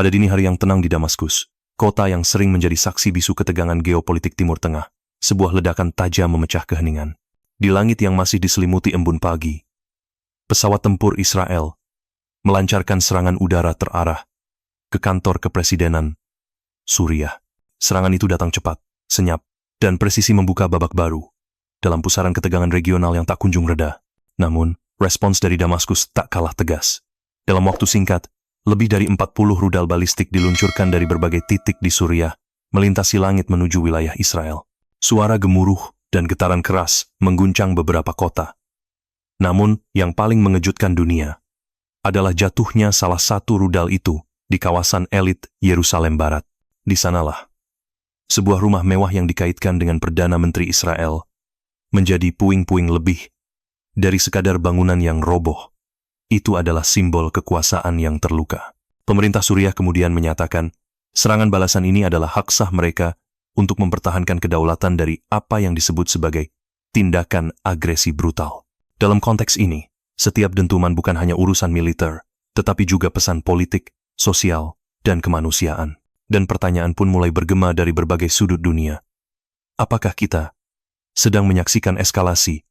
Pada dini hari yang tenang di Damaskus, kota yang sering menjadi saksi bisu ketegangan geopolitik Timur Tengah, sebuah ledakan tajam memecah keheningan. Di langit yang masih diselimuti embun pagi, pesawat tempur Israel melancarkan serangan udara terarah ke kantor kepresidenan Suriah. Serangan itu datang cepat, senyap, dan presisi membuka babak baru dalam pusaran ketegangan regional yang tak kunjung reda. Namun, respons dari Damaskus tak kalah tegas. Dalam waktu singkat, lebih dari 40 rudal balistik diluncurkan dari berbagai titik di Suriah, melintasi langit menuju wilayah Israel. Suara gemuruh dan getaran keras mengguncang beberapa kota. Namun, yang paling mengejutkan dunia adalah jatuhnya salah satu rudal itu di kawasan elit Yerusalem Barat. Di sanalah sebuah rumah mewah yang dikaitkan dengan Perdana Menteri Israel menjadi puing-puing lebih dari sekadar bangunan yang roboh. Itu adalah simbol kekuasaan yang terluka. Pemerintah Suriah kemudian menyatakan, serangan balasan ini adalah hak sah mereka untuk mempertahankan kedaulatan dari apa yang disebut sebagai tindakan agresi brutal. Dalam konteks ini, setiap dentuman bukan hanya urusan militer, tetapi juga pesan politik, sosial, dan kemanusiaan. Dan pertanyaan pun mulai bergema dari berbagai sudut dunia. Apakah kita sedang menyaksikan eskalasi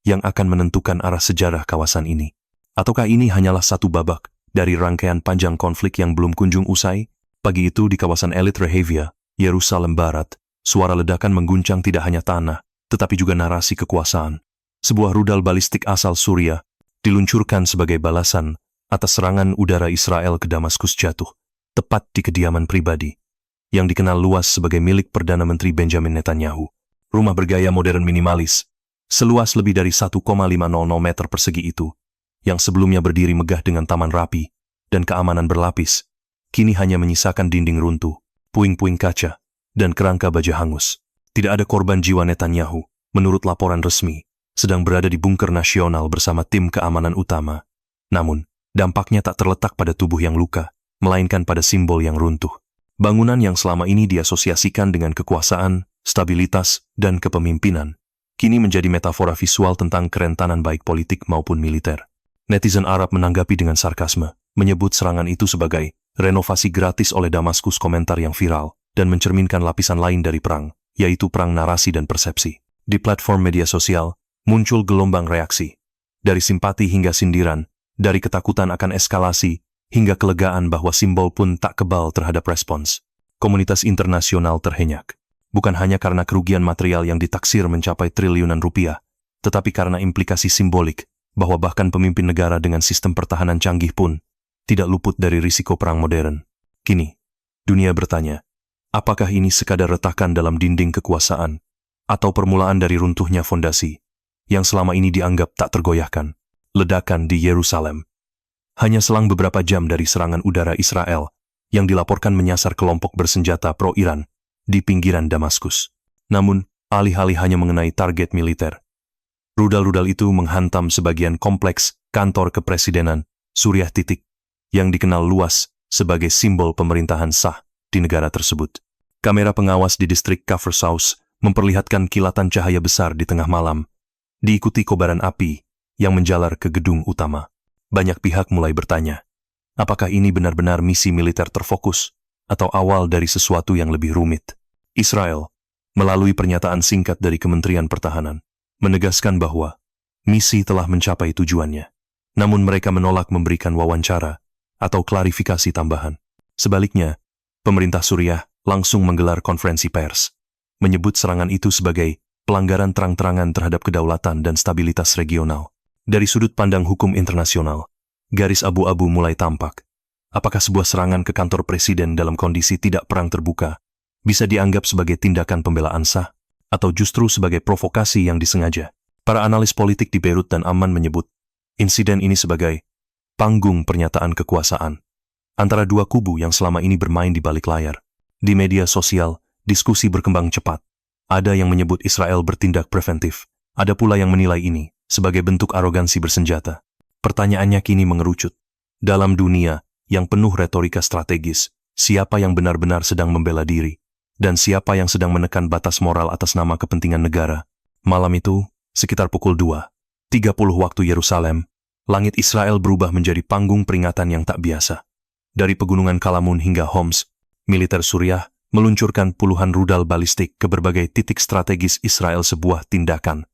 yang akan menentukan arah sejarah kawasan ini? Ataukah ini hanyalah satu babak dari rangkaian panjang konflik yang belum kunjung usai? Pagi itu di kawasan elit Rehavia, Yerusalem Barat, suara ledakan mengguncang tidak hanya tanah, tetapi juga narasi kekuasaan. Sebuah rudal balistik asal Suriah diluncurkan sebagai balasan atas serangan udara Israel ke Damaskus jatuh, tepat di kediaman pribadi, yang dikenal luas sebagai milik Perdana Menteri Benjamin Netanyahu. Rumah bergaya modern minimalis, seluas lebih dari 1,500 meter persegi itu, yang sebelumnya berdiri megah dengan taman rapi dan keamanan berlapis, kini hanya menyisakan dinding runtuh, puing-puing kaca, dan kerangka baja hangus. Tidak ada korban jiwa. Netanyahu, menurut laporan resmi, sedang berada di bunker nasional bersama tim keamanan utama. Namun, dampaknya tak terletak pada tubuh yang luka, melainkan pada simbol yang runtuh. Bangunan yang selama ini diasosiasikan dengan kekuasaan, stabilitas, dan kepemimpinan, kini menjadi metafora visual tentang kerentanan baik politik maupun militer. Netizen Arab menanggapi dengan sarkasme, menyebut serangan itu sebagai renovasi gratis oleh Damaskus, komentar yang viral dan mencerminkan lapisan lain dari perang, yaitu perang narasi dan persepsi. Di platform media sosial, muncul gelombang reaksi, dari simpati hingga sindiran, dari ketakutan akan eskalasi, hingga kelegaan bahwa simbol pun tak kebal terhadap respons. Komunitas internasional terhenyak, bukan hanya karena kerugian material yang ditaksir mencapai triliunan rupiah, tetapi karena implikasi simbolik, bahwa bahkan pemimpin negara dengan sistem pertahanan canggih pun tidak luput dari risiko perang modern. Kini, dunia bertanya, apakah ini sekadar retakan dalam dinding kekuasaan, atau permulaan dari runtuhnya fondasi, yang selama ini dianggap tak tergoyahkan? Ledakan di Yerusalem. Hanya selang beberapa jam dari serangan udara Israel, yang dilaporkan menyasar kelompok bersenjata pro-Iran di pinggiran Damaskus. Namun, alih-alih hanya mengenai target militer, rudal-rudal itu menghantam sebagian kompleks kantor kepresidenan Suriah yang dikenal luas sebagai simbol pemerintahan sah di negara tersebut. Kamera pengawas di distrik Kafr Saus memperlihatkan kilatan cahaya besar di tengah malam, diikuti kobaran api yang menjalar ke gedung utama. Banyak pihak mulai bertanya, apakah ini benar-benar misi militer terfokus atau awal dari sesuatu yang lebih rumit? Israel, melalui pernyataan singkat dari Kementerian Pertahanan, menegaskan bahwa misi telah mencapai tujuannya. Namun mereka menolak memberikan wawancara atau klarifikasi tambahan. Sebaliknya, pemerintah Suriah langsung menggelar konferensi pers, menyebut serangan itu sebagai pelanggaran terang-terangan terhadap kedaulatan dan stabilitas regional. Dari sudut pandang hukum internasional, garis abu-abu mulai tampak. Apakah sebuah serangan ke kantor presiden dalam kondisi tidak perang terbuka bisa dianggap sebagai tindakan pembelaan sah, atau justru sebagai provokasi yang disengaja? Para analis politik di Beirut dan Amman menyebut insiden ini sebagai panggung pernyataan kekuasaan antara dua kubu yang selama ini bermain di balik layar. Di media sosial, diskusi berkembang cepat. Ada yang menyebut Israel bertindak preventif, ada pula yang menilai ini sebagai bentuk arogansi bersenjata. Pertanyaannya kini mengerucut. Dalam dunia yang penuh retorika strategis, siapa yang benar-benar sedang membela diri, dan siapa yang sedang menekan batas moral atas nama kepentingan negara? Malam itu, sekitar pukul 2:30 waktu Yerusalem, langit Israel berubah menjadi panggung peringatan yang tak biasa. Dari pegunungan Kalamun hingga Homs, militer Suriah meluncurkan puluhan rudal balistik ke berbagai titik strategis Israel, sebuah tindakan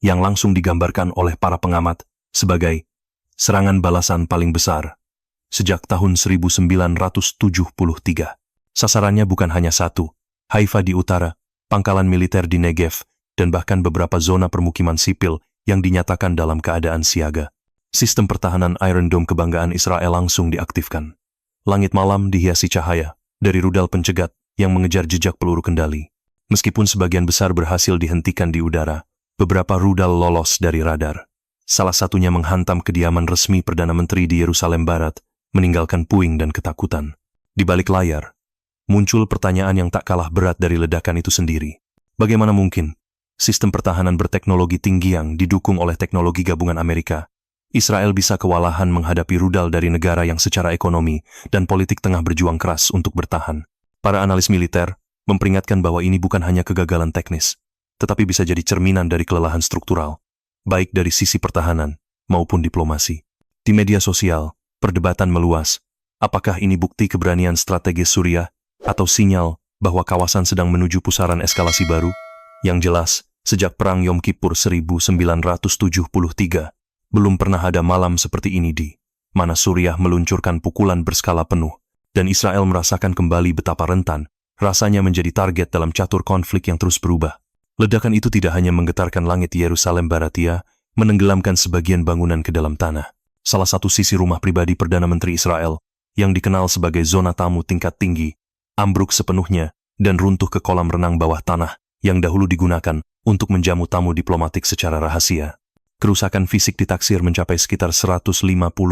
yang langsung digambarkan oleh para pengamat sebagai serangan balasan paling besar sejak tahun 1973. Sasarannya bukan hanya satu, Haifa di utara, pangkalan militer di Negev, dan bahkan beberapa zona permukiman sipil yang dinyatakan dalam keadaan siaga. Sistem pertahanan Iron Dome kebanggaan Israel langsung diaktifkan. Langit malam dihiasi cahaya dari rudal pencegat yang mengejar jejak peluru kendali. Meskipun sebagian besar berhasil dihentikan di udara, beberapa rudal lolos dari radar. Salah satunya menghantam kediaman resmi Perdana Menteri di Yerusalem Barat, meninggalkan puing dan ketakutan. Di balik layar, muncul pertanyaan yang tak kalah berat dari ledakan itu sendiri. Bagaimana mungkin sistem pertahanan berteknologi tinggi yang didukung oleh teknologi gabungan Amerika, Israel bisa kewalahan menghadapi rudal dari negara yang secara ekonomi dan politik tengah berjuang keras untuk bertahan? Para analis militer memperingatkan bahwa ini bukan hanya kegagalan teknis, tetapi bisa jadi cerminan dari kelelahan struktural, baik dari sisi pertahanan maupun diplomasi. Di media sosial, perdebatan meluas. Apakah ini bukti keberanian strategis Suriah atau sinyal bahwa kawasan sedang menuju pusaran eskalasi baru? Yang jelas, sejak Perang Yom Kippur 1973, belum pernah ada malam seperti ini di mana Suriah meluncurkan pukulan berskala penuh, dan Israel merasakan kembali betapa rentan rasanya menjadi target dalam catur konflik yang terus berubah. Ledakan itu tidak hanya menggetarkan langit Yerusalem Baratia, menenggelamkan sebagian bangunan ke dalam tanah. Salah satu sisi rumah pribadi Perdana Menteri Israel, yang dikenal sebagai zona tamu tingkat tinggi, ambruk sepenuhnya dan runtuh ke kolam renang bawah tanah yang dahulu digunakan untuk menjamu tamu diplomatik secara rahasia. Kerusakan fisik ditaksir mencapai sekitar 150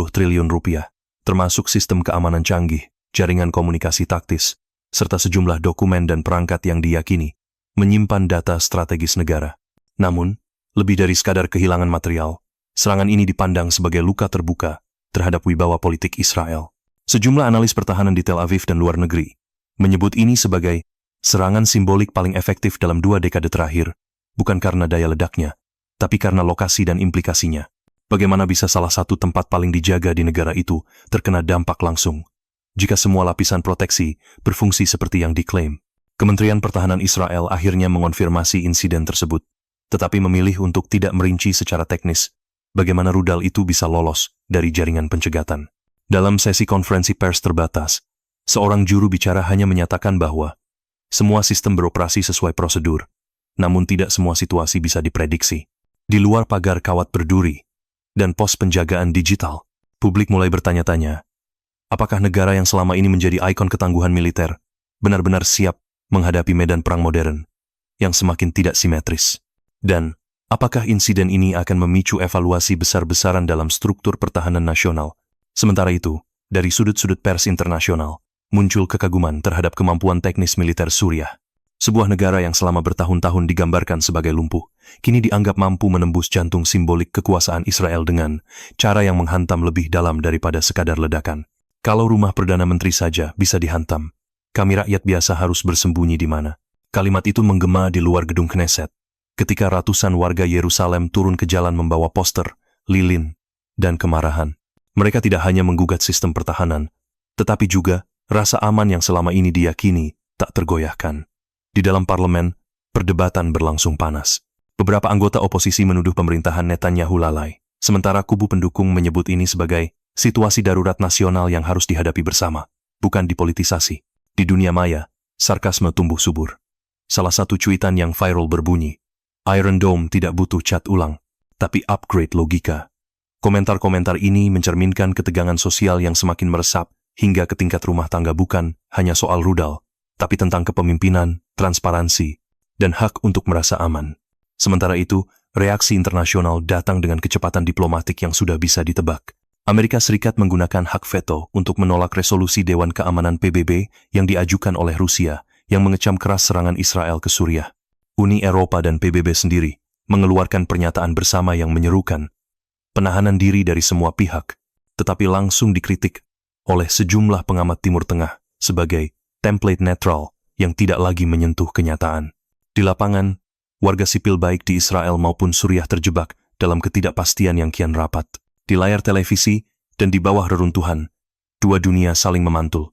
triliun rupiah, termasuk sistem keamanan canggih, jaringan komunikasi taktis, serta sejumlah dokumen dan perangkat yang diyakini menyimpan data strategis negara. Namun, lebih dari sekadar kehilangan material, serangan ini dipandang sebagai luka terbuka terhadap wibawa politik Israel. Sejumlah analis pertahanan di Tel Aviv dan luar negeri menyebut ini sebagai serangan simbolik paling efektif dalam 2 dekade terakhir, bukan karena daya ledaknya, tapi karena lokasi dan implikasinya. Bagaimana bisa salah satu tempat paling dijaga di negara itu terkena dampak langsung, jika semua lapisan proteksi berfungsi seperti yang diklaim? Kementerian Pertahanan Israel akhirnya mengonfirmasi insiden tersebut, tetapi memilih untuk tidak merinci secara teknis bagaimana rudal itu bisa lolos dari jaringan pencegatan. Dalam sesi konferensi pers terbatas, seorang juru bicara hanya menyatakan bahwa semua sistem beroperasi sesuai prosedur, namun tidak semua situasi bisa diprediksi. Di luar pagar kawat berduri dan pos penjagaan digital, publik mulai bertanya-tanya, apakah negara yang selama ini menjadi ikon ketangguhan militer benar-benar siap menghadapi medan perang modern yang semakin tidak simetris? Dan apakah insiden ini akan memicu evaluasi besar-besaran dalam struktur pertahanan nasional? Sementara itu, dari sudut-sudut pers internasional, muncul kekaguman terhadap kemampuan teknis militer Suriah. Sebuah negara yang selama bertahun-tahun digambarkan sebagai lumpuh, kini dianggap mampu menembus jantung simbolik kekuasaan Israel dengan cara yang menghantam lebih dalam daripada sekadar ledakan. Kalau rumah Perdana Menteri saja bisa dihantam, kami rakyat biasa harus bersembunyi di mana? Kalimat itu menggema di luar gedung Knesset, ketika ratusan warga Yerusalem turun ke jalan membawa poster, lilin, dan kemarahan. Mereka tidak hanya menggugat sistem pertahanan, tetapi juga rasa aman yang selama ini diyakini tak tergoyahkan. Di dalam parlemen, perdebatan berlangsung panas. Beberapa anggota oposisi menuduh pemerintahan Netanyahu lalai, sementara kubu pendukung menyebut ini sebagai situasi darurat nasional yang harus dihadapi bersama, bukan dipolitisasi. Di dunia maya, sarkasme tumbuh subur. Salah satu cuitan yang viral berbunyi, Iron Dome tidak butuh cat ulang, tapi upgrade logika. Komentar-komentar ini mencerminkan ketegangan sosial yang semakin meresap hingga ke tingkat rumah tangga, bukan hanya soal rudal, tapi tentang kepemimpinan, transparansi, dan hak untuk merasa aman. Sementara itu, reaksi internasional datang dengan kecepatan diplomatik yang sudah bisa ditebak. Amerika Serikat menggunakan hak veto untuk menolak resolusi Dewan Keamanan PBB yang diajukan oleh Rusia yang mengecam keras serangan Israel ke Suriah. Uni Eropa dan PBB sendiri mengeluarkan pernyataan bersama yang menyerukan penahanan diri dari semua pihak, tetapi langsung dikritik oleh sejumlah pengamat Timur Tengah sebagai template netral yang tidak lagi menyentuh kenyataan. Di lapangan, warga sipil baik di Israel maupun Suriah terjebak dalam ketidakpastian yang kian rapat. Di layar televisi dan di bawah reruntuhan, Dua dunia saling memantul.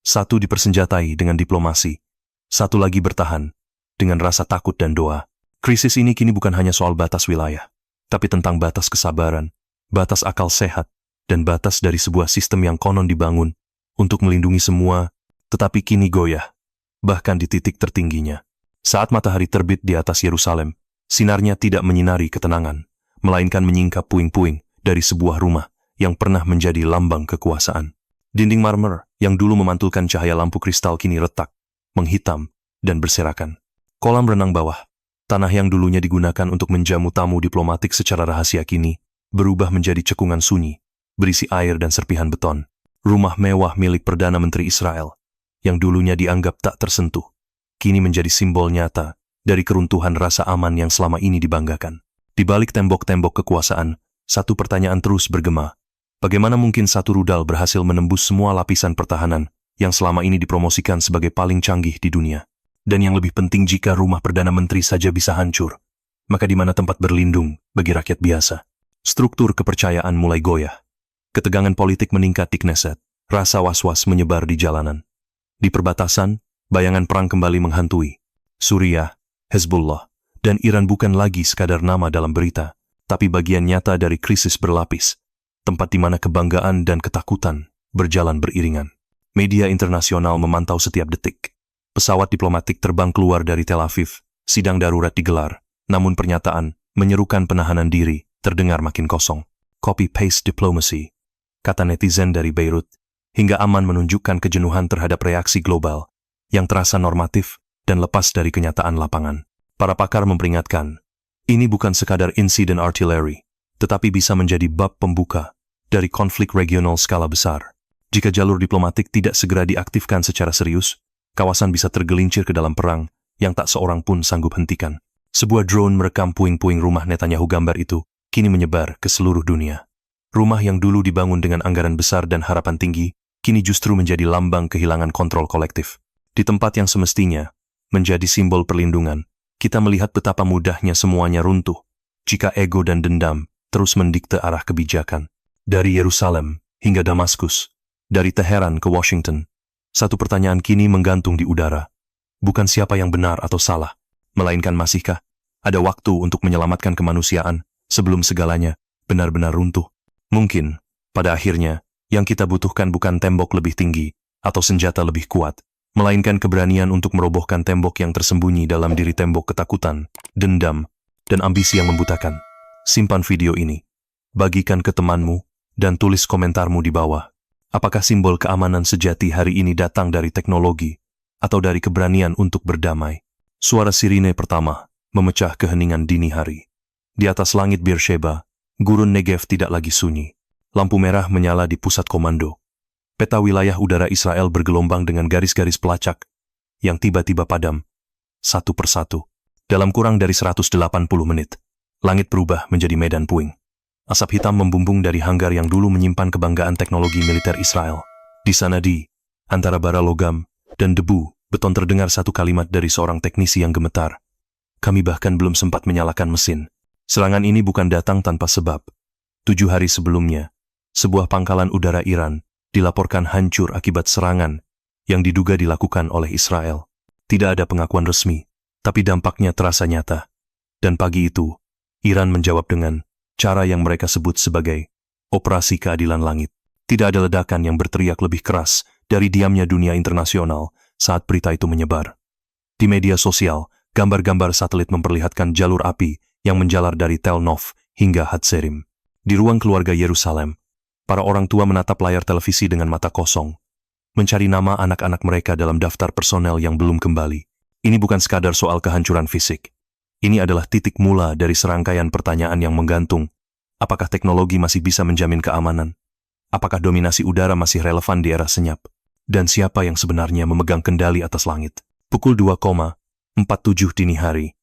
Satu dipersenjatai dengan diplomasi. Satu lagi bertahan dengan rasa takut dan doa. Krisis ini kini bukan hanya soal batas wilayah, tapi tentang batas kesabaran, batas akal sehat, dan batas dari sebuah sistem yang konon dibangun untuk melindungi semua, tetapi kini goyah, bahkan di titik tertingginya. Saat matahari terbit di atas Yerusalem, sinarnya tidak menyinari ketenangan, melainkan menyingkap puing-puing dari sebuah rumah yang pernah menjadi lambang kekuasaan. Dinding marmer yang dulu memantulkan cahaya lampu kristal kini retak, menghitam, dan berserakan. Kolam renang bawah, tanah yang dulunya digunakan untuk menjamu tamu diplomatik secara rahasia kini, berubah menjadi cekungan sunyi, berisi air dan serpihan beton. Rumah mewah milik Perdana Menteri Israel, yang dulunya dianggap tak tersentuh, kini menjadi simbol nyata dari keruntuhan rasa aman yang selama ini dibanggakan. Di balik tembok-tembok kekuasaan, satu pertanyaan terus bergema. Bagaimana mungkin satu rudal berhasil menembus semua lapisan pertahanan yang selama ini dipromosikan sebagai paling canggih di dunia? Dan yang lebih penting, jika rumah Perdana Menteri saja bisa hancur, maka di mana tempat berlindung bagi rakyat biasa? Struktur kepercayaan mulai goyah. Ketegangan politik meningkat di Knesset. Rasa was-was menyebar di jalanan. Di perbatasan, bayangan perang kembali menghantui. Suriah, Hezbollah, dan Iran bukan lagi sekadar nama dalam berita, tapi bagian nyata dari krisis berlapis, tempat di mana kebanggaan dan ketakutan berjalan beriringan. Media internasional memantau setiap detik. Pesawat diplomatik terbang keluar dari Tel Aviv, sidang darurat digelar, namun pernyataan menyerukan penahanan diri terdengar makin kosong. Copy-paste diplomacy, kata netizen dari Beirut, hingga aman menunjukkan kejenuhan terhadap reaksi global yang terasa normatif dan lepas dari kenyataan lapangan. Para pakar memperingatkan, ini bukan sekadar insiden artileri, tetapi bisa menjadi bab pembuka dari konflik regional skala besar. Jika jalur diplomatik tidak segera diaktifkan secara serius, kawasan bisa tergelincir ke dalam perang yang tak seorang pun sanggup hentikan. Sebuah drone merekam puing-puing rumah Netanyahu. Gambar itu kini menyebar ke seluruh dunia. Rumah yang dulu dibangun dengan anggaran besar dan harapan tinggi, kini justru menjadi lambang kehilangan kontrol kolektif. Di tempat yang semestinya menjadi simbol perlindungan, kita melihat betapa mudahnya semuanya runtuh jika ego dan dendam terus mendikte arah kebijakan. Dari Yerusalem hingga Damaskus, dari Teheran ke Washington, satu pertanyaan kini menggantung di udara. Bukan siapa yang benar atau salah, melainkan masihkah ada waktu untuk menyelamatkan kemanusiaan sebelum segalanya benar-benar runtuh. Mungkin, pada akhirnya, yang kita butuhkan bukan tembok lebih tinggi atau senjata lebih kuat, melainkan keberanian untuk merobohkan tembok yang tersembunyi dalam diri, tembok ketakutan, dendam, dan ambisi yang membutakan. Simpan video ini, bagikan ke temanmu, dan tulis komentarmu di bawah. Apakah simbol keamanan sejati hari ini datang dari teknologi atau dari keberanian untuk berdamai? Suara sirine pertama memecah keheningan dini hari. Di atas langit Beersheba, gurun Negev tidak lagi sunyi. Lampu merah menyala di pusat komando. Peta wilayah udara Israel bergelombang dengan garis-garis pelacak yang tiba-tiba padam satu persatu. Dalam kurang dari 180 menit, langit berubah menjadi medan puing. Asap hitam membumbung dari hanggar yang dulu menyimpan kebanggaan teknologi militer Israel. Di sana, di antara bara logam dan debu, beton, terdengar satu kalimat dari seorang teknisi yang gemetar. Kami bahkan belum sempat menyalakan mesin. Serangan ini bukan datang tanpa sebab. 7 hari sebelumnya, sebuah pangkalan udara Iran dilaporkan hancur akibat serangan yang diduga dilakukan oleh Israel. Tidak ada pengakuan resmi, tapi dampaknya terasa nyata. Dan pagi itu, Iran menjawab dengan cara yang mereka sebut sebagai Operasi Keadilan Langit. Tidak ada ledakan yang berteriak lebih keras dari diamnya dunia internasional saat berita itu menyebar. Di media sosial, gambar-gambar satelit memperlihatkan jalur api yang menjalar dari Tel Nov hingga Hatzerim. Di ruang keluarga Yerusalem, para orang tua menatap layar televisi dengan mata kosong, mencari nama anak-anak mereka dalam daftar personel yang belum kembali. Ini bukan sekadar soal kehancuran fisik. Ini adalah titik mula dari serangkaian pertanyaan yang menggantung. Apakah teknologi masih bisa menjamin keamanan? Apakah dominasi udara masih relevan di era senyap? Dan siapa yang sebenarnya memegang kendali atas langit? Pukul 2:47 dini hari,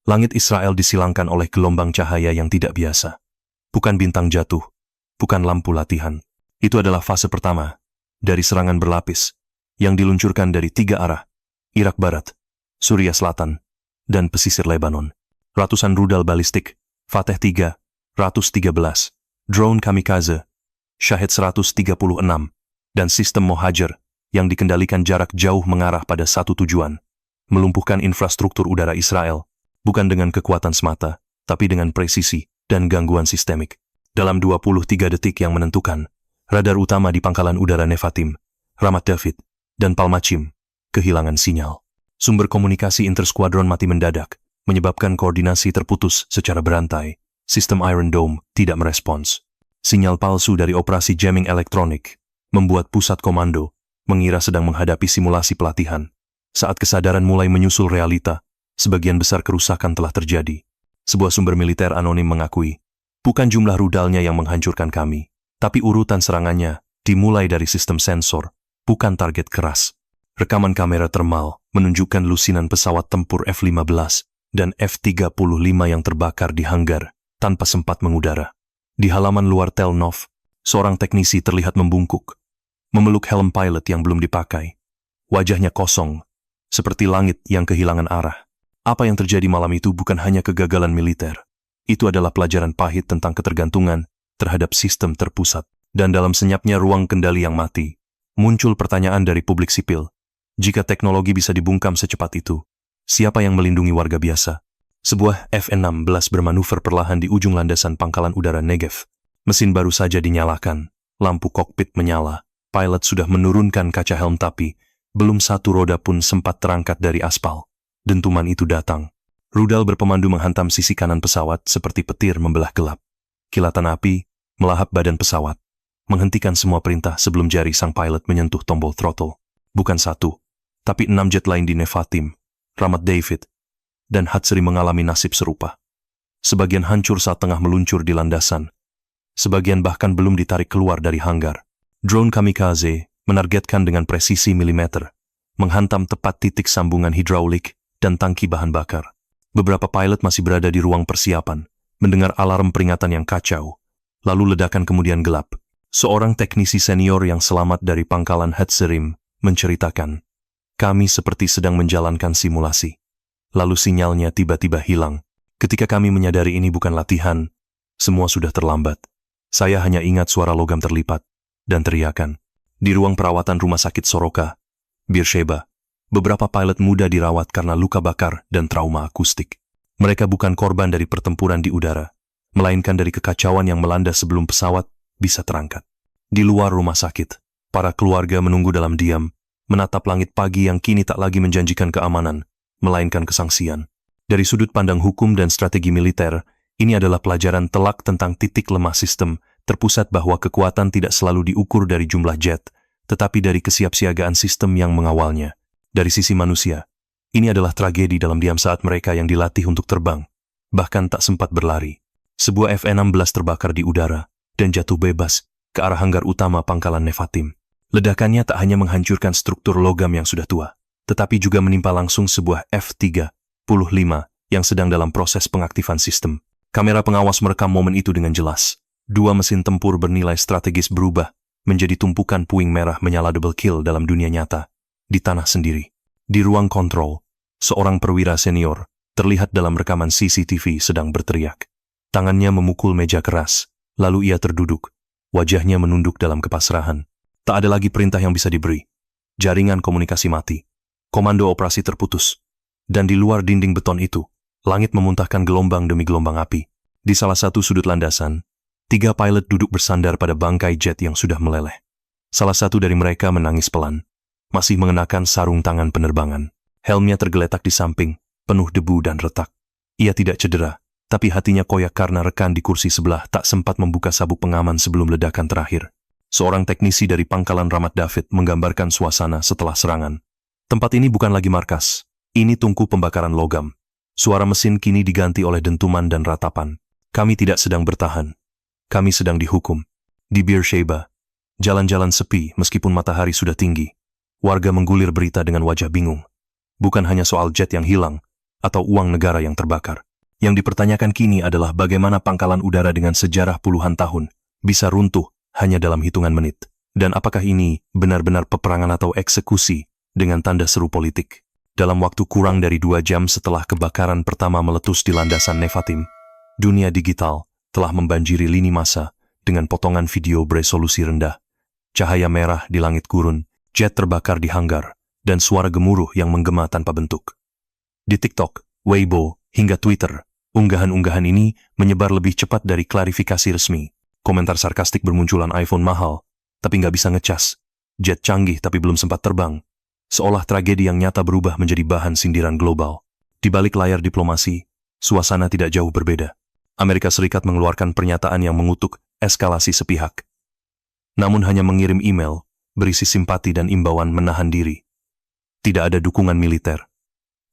langit Israel disilangkan oleh gelombang cahaya yang tidak biasa. Bukan bintang jatuh, bukan lampu latihan. Itu adalah fase pertama dari serangan berlapis yang diluncurkan dari 3 arah: Irak Barat, Suriah Selatan, dan pesisir Lebanon. Ratusan rudal balistik, Fateh 3, 113, drone kamikaze, Shahed 136, dan sistem Mohajer yang dikendalikan jarak jauh mengarah pada satu tujuan, melumpuhkan infrastruktur udara Israel, bukan dengan kekuatan semata, tapi dengan presisi dan gangguan sistemik. Dalam 23 detik yang menentukan, radar utama di pangkalan udara Nevatim, Ramat David, dan Palmachim kehilangan sinyal. Sumber komunikasi intersquadron mati mendadak, menyebabkan koordinasi terputus secara berantai. Sistem Iron Dome tidak merespons. Sinyal palsu dari operasi jamming elektronik membuat pusat komando mengira sedang menghadapi simulasi pelatihan. Saat kesadaran mulai menyusul realita, sebagian besar kerusakan telah terjadi. Sebuah sumber militer anonim mengakui, bukan jumlah rudalnya yang menghancurkan kami, tapi urutan serangannya dimulai dari sistem sensor, bukan target keras. Rekaman kamera termal menunjukkan lusinan pesawat tempur F-15 dan F-35 yang terbakar di hanggar tanpa sempat mengudara. Di halaman luar Tel Nov, seorang teknisi terlihat membungkuk, memeluk helm pilot yang belum dipakai. Wajahnya kosong, seperti langit yang kehilangan arah. Apa yang terjadi malam itu bukan hanya kegagalan militer. Itu adalah pelajaran pahit tentang ketergantungan terhadap sistem terpusat. Dan dalam senyapnya ruang kendali yang mati, muncul pertanyaan dari publik sipil. Jika teknologi bisa dibungkam secepat itu, siapa yang melindungi warga biasa? Sebuah F-16 bermanuver perlahan di ujung landasan pangkalan udara Negev. Mesin baru saja dinyalakan, lampu kokpit menyala, pilot sudah menurunkan kaca helm tapi belum satu roda pun sempat terangkat dari aspal. Dentuman itu datang. Rudal berpemandu menghantam sisi kanan pesawat seperti petir membelah gelap. Kilatan api melahap badan pesawat, menghentikan semua perintah sebelum jari sang pilot menyentuh tombol throttle. Bukan satu, tapi 6 jet lain di Nevatim, Ramat David, dan Hatsri mengalami nasib serupa. Sebagian hancur saat tengah meluncur di landasan. Sebagian bahkan belum ditarik keluar dari hanggar. Drone kamikaze menargetkan dengan presisi milimeter, menghantam tepat titik sambungan hidraulik dan tangki bahan bakar. Beberapa pilot masih berada di ruang persiapan, mendengar alarm peringatan yang kacau. Lalu ledakan kemudian gelap. Seorang teknisi senior yang selamat dari pangkalan Hatzerim menceritakan, kami seperti sedang menjalankan simulasi. Lalu sinyalnya tiba-tiba hilang. Ketika kami menyadari ini bukan latihan, semua sudah terlambat. Saya hanya ingat suara logam terlipat dan teriakan. Di ruang perawatan rumah sakit Soroka, Beersheba, beberapa pilot muda dirawat karena luka bakar dan trauma akustik. Mereka bukan korban dari pertempuran di udara, melainkan dari kekacauan yang melanda sebelum pesawat bisa terangkat. Di luar rumah sakit, para keluarga menunggu dalam diam, menatap langit pagi yang kini tak lagi menjanjikan keamanan, melainkan kesangsian. Dari sudut pandang hukum dan strategi militer, ini adalah pelajaran telak tentang titik lemah sistem terpusat bahwa kekuatan tidak selalu diukur dari jumlah jet, tetapi dari kesiapsiagaan sistem yang mengawalnya. Dari sisi manusia, ini adalah tragedi dalam diam saat mereka yang dilatih untuk terbang, bahkan tak sempat berlari. Sebuah F-16 terbakar di udara dan jatuh bebas ke arah hanggar utama pangkalan Nevatim. Ledakannya tak hanya menghancurkan struktur logam yang sudah tua, tetapi juga menimpa langsung sebuah F-35 yang sedang dalam proses pengaktifan sistem. Kamera pengawas merekam momen itu dengan jelas. 2 mesin tempur bernilai strategis berubah menjadi tumpukan puing merah menyala double kill dalam dunia nyata, di tanah sendiri. Di ruang kontrol, seorang perwira senior terlihat dalam rekaman CCTV sedang berteriak. Tangannya memukul meja keras, lalu ia terduduk, wajahnya menunduk dalam kepasrahan. Tak ada lagi perintah yang bisa diberi. Jaringan komunikasi mati. Komando operasi terputus. Dan di luar dinding beton itu, langit memuntahkan gelombang demi gelombang api. Di salah satu sudut landasan, 3 pilot duduk bersandar pada bangkai jet yang sudah meleleh. Salah satu dari mereka menangis pelan, masih mengenakan sarung tangan penerbangan. Helmnya tergeletak di samping, penuh debu dan retak. Ia tidak cedera, tapi hatinya koyak karena rekan di kursi sebelah tak sempat membuka sabuk pengaman sebelum ledakan terakhir. Seorang teknisi dari pangkalan Ramat David menggambarkan suasana setelah serangan. Tempat ini bukan lagi markas, ini tungku pembakaran logam. Suara mesin kini diganti oleh dentuman dan ratapan. Kami tidak sedang bertahan. Kami sedang dihukum. Di Beersheba, jalan-jalan sepi meskipun matahari sudah tinggi. Warga menggulir berita dengan wajah bingung. Bukan hanya soal jet yang hilang, atau uang negara yang terbakar. Yang dipertanyakan kini adalah bagaimana pangkalan udara dengan sejarah puluhan tahun bisa runtuh hanya dalam hitungan menit. Dan apakah ini benar-benar peperangan atau eksekusi dengan tanda seru politik? Dalam waktu kurang dari 2 jam setelah kebakaran pertama meletus di landasan Nevatim, dunia digital telah membanjiri lini massa dengan potongan video beresolusi rendah, cahaya merah di langit gurun, jet terbakar di hanggar, dan suara gemuruh yang menggema tanpa bentuk. Di TikTok, Weibo, hingga Twitter, unggahan-unggahan ini menyebar lebih cepat dari klarifikasi resmi. Komentar sarkastik bermunculan, iPhone mahal, tapi nggak bisa ngecas. Jet canggih tapi belum sempat terbang. Seolah tragedi yang nyata berubah menjadi bahan sindiran global. Di balik layar diplomasi, suasana tidak jauh berbeda. Amerika Serikat mengeluarkan pernyataan yang mengutuk eskalasi sepihak. Namun hanya mengirim email, berisi simpati dan imbauan menahan diri. Tidak ada dukungan militer.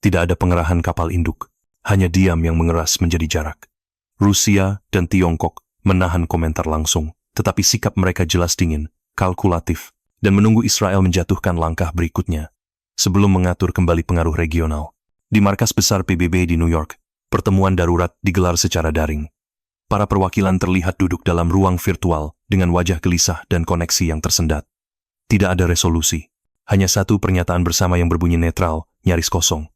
Tidak ada pengerahan kapal induk. Hanya diam yang mengeras menjadi jarak. Rusia dan Tiongkok menahan komentar langsung, tetapi sikap mereka jelas dingin, kalkulatif, dan menunggu Israel menjatuhkan langkah berikutnya sebelum mengatur kembali pengaruh regional. Di markas besar PBB di New York, pertemuan darurat digelar secara daring. Para perwakilan terlihat duduk dalam ruang virtual dengan wajah gelisah dan koneksi yang tersendat. Tidak ada resolusi, hanya satu pernyataan bersama yang berbunyi netral, nyaris kosong.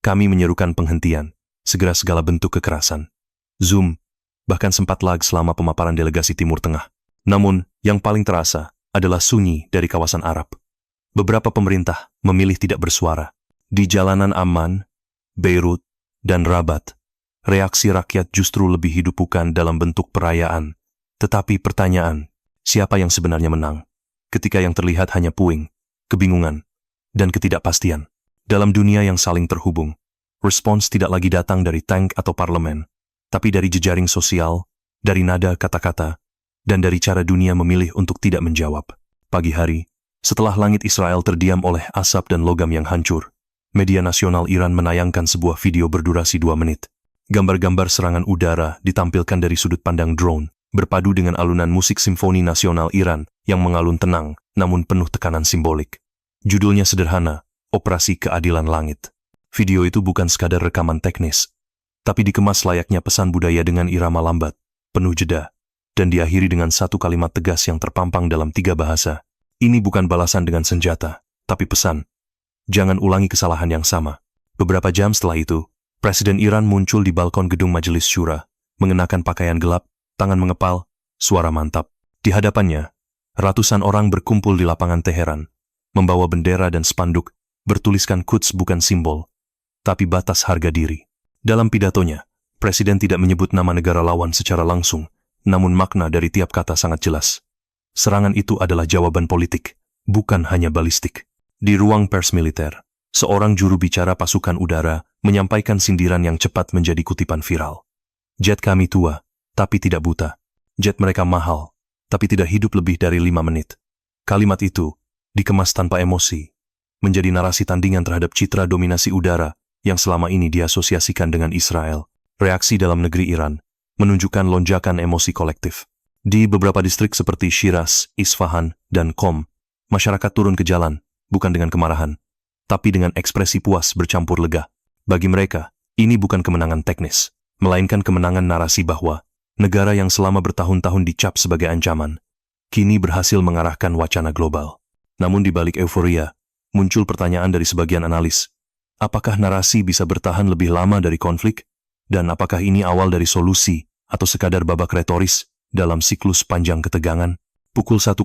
Kami menyerukan penghentian, segera segala bentuk kekerasan. Zoom bahkan sempat lag selama pemaparan delegasi Timur Tengah. Namun, yang paling terasa adalah sunyi dari kawasan Arab. Beberapa pemerintah memilih tidak bersuara. Di jalanan Amman, Beirut, dan Rabat, reaksi rakyat justru lebih hidup bukan dalam bentuk perayaan. Tetapi pertanyaan, siapa yang sebenarnya menang? Ketika yang terlihat hanya puing, kebingungan, dan ketidakpastian. Dalam dunia yang saling terhubung, respons tidak lagi datang dari tank atau parlemen, tapi dari jejaring sosial, dari nada kata-kata, dan dari cara dunia memilih untuk tidak menjawab. Pagi hari, setelah langit Israel terdiam oleh asap dan logam yang hancur, media nasional Iran menayangkan sebuah video berdurasi 2 menit. Gambar-gambar serangan udara ditampilkan dari sudut pandang drone, berpadu dengan alunan musik simfoni nasional Iran yang mengalun tenang, namun penuh tekanan simbolik. Judulnya sederhana, Operasi Keadilan Langit. Video itu bukan sekadar rekaman teknis, tapi dikemas layaknya pesan budaya dengan irama lambat, penuh jeda, dan diakhiri dengan satu kalimat tegas yang terpampang dalam 3 bahasa. Ini bukan balasan dengan senjata, tapi pesan. Jangan ulangi kesalahan yang sama. Beberapa jam setelah itu, Presiden Iran muncul di balkon gedung Majelis Syura, mengenakan pakaian gelap, tangan mengepal, suara mantap. Di hadapannya, ratusan orang berkumpul di lapangan Teheran, membawa bendera dan spanduk, bertuliskan Quds bukan simbol, tapi batas harga diri. Dalam pidatonya, Presiden tidak menyebut nama negara lawan secara langsung, namun makna dari tiap kata sangat jelas. Serangan itu adalah jawaban politik, bukan hanya balistik. Di ruang pers militer, seorang juru bicara pasukan udara menyampaikan sindiran yang cepat menjadi kutipan viral. Jet kami tua, tapi tidak buta. Jet mereka mahal, tapi tidak hidup lebih dari 5 menit. Kalimat itu dikemas tanpa emosi, menjadi narasi tandingan terhadap citra dominasi udara yang selama ini diasosiasikan dengan Israel. Reaksi dalam negeri Iran menunjukkan lonjakan emosi kolektif. Di beberapa distrik seperti Shiraz, Isfahan, dan Qom, masyarakat turun ke jalan, bukan dengan kemarahan, tapi dengan ekspresi puas bercampur lega. Bagi mereka, ini bukan kemenangan teknis, melainkan kemenangan narasi bahwa negara yang selama bertahun-tahun dicap sebagai ancaman, kini berhasil mengarahkan wacana global. Namun di balik euforia, muncul pertanyaan dari sebagian analis. Apakah narasi bisa bertahan lebih lama dari konflik? Dan apakah ini awal dari solusi atau sekadar babak retoris dalam siklus panjang ketegangan? Pukul 1,15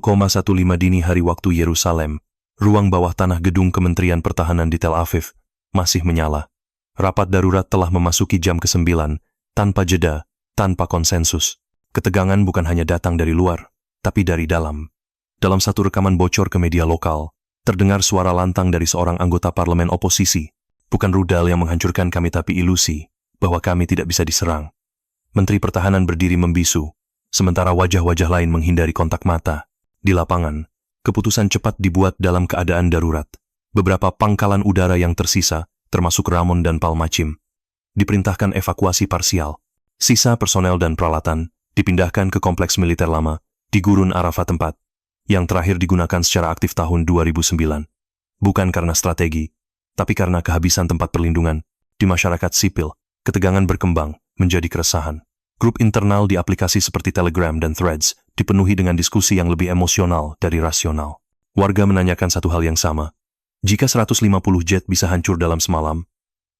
dini hari waktu Yerusalem, ruang bawah tanah gedung Kementerian Pertahanan di Tel Aviv masih menyala. Rapat darurat telah memasuki jam ke-9, tanpa jeda, tanpa konsensus. Ketegangan bukan hanya datang dari luar, tapi dari dalam. Dalam satu rekaman bocor ke media lokal, terdengar suara lantang dari seorang anggota parlemen oposisi. Bukan rudal yang menghancurkan kami, tapi ilusi bahwa kami tidak bisa diserang. Menteri Pertahanan berdiri membisu, sementara wajah-wajah lain menghindari kontak mata. Di lapangan, keputusan cepat dibuat dalam keadaan darurat. Beberapa pangkalan udara yang tersisa, termasuk Ramon dan Palmachim, diperintahkan evakuasi parsial. Sisa personel dan peralatan dipindahkan ke kompleks militer lama di Gurun Arafat tempat, yang terakhir digunakan secara aktif tahun 2009. Bukan karena strategi, tapi karena kehabisan tempat perlindungan. Di masyarakat sipil, ketegangan berkembang menjadi keresahan. Grup internal di aplikasi seperti Telegram dan Threads dipenuhi dengan diskusi yang lebih emosional dari rasional. Warga menanyakan satu hal yang sama. Jika 150 jet bisa hancur dalam semalam,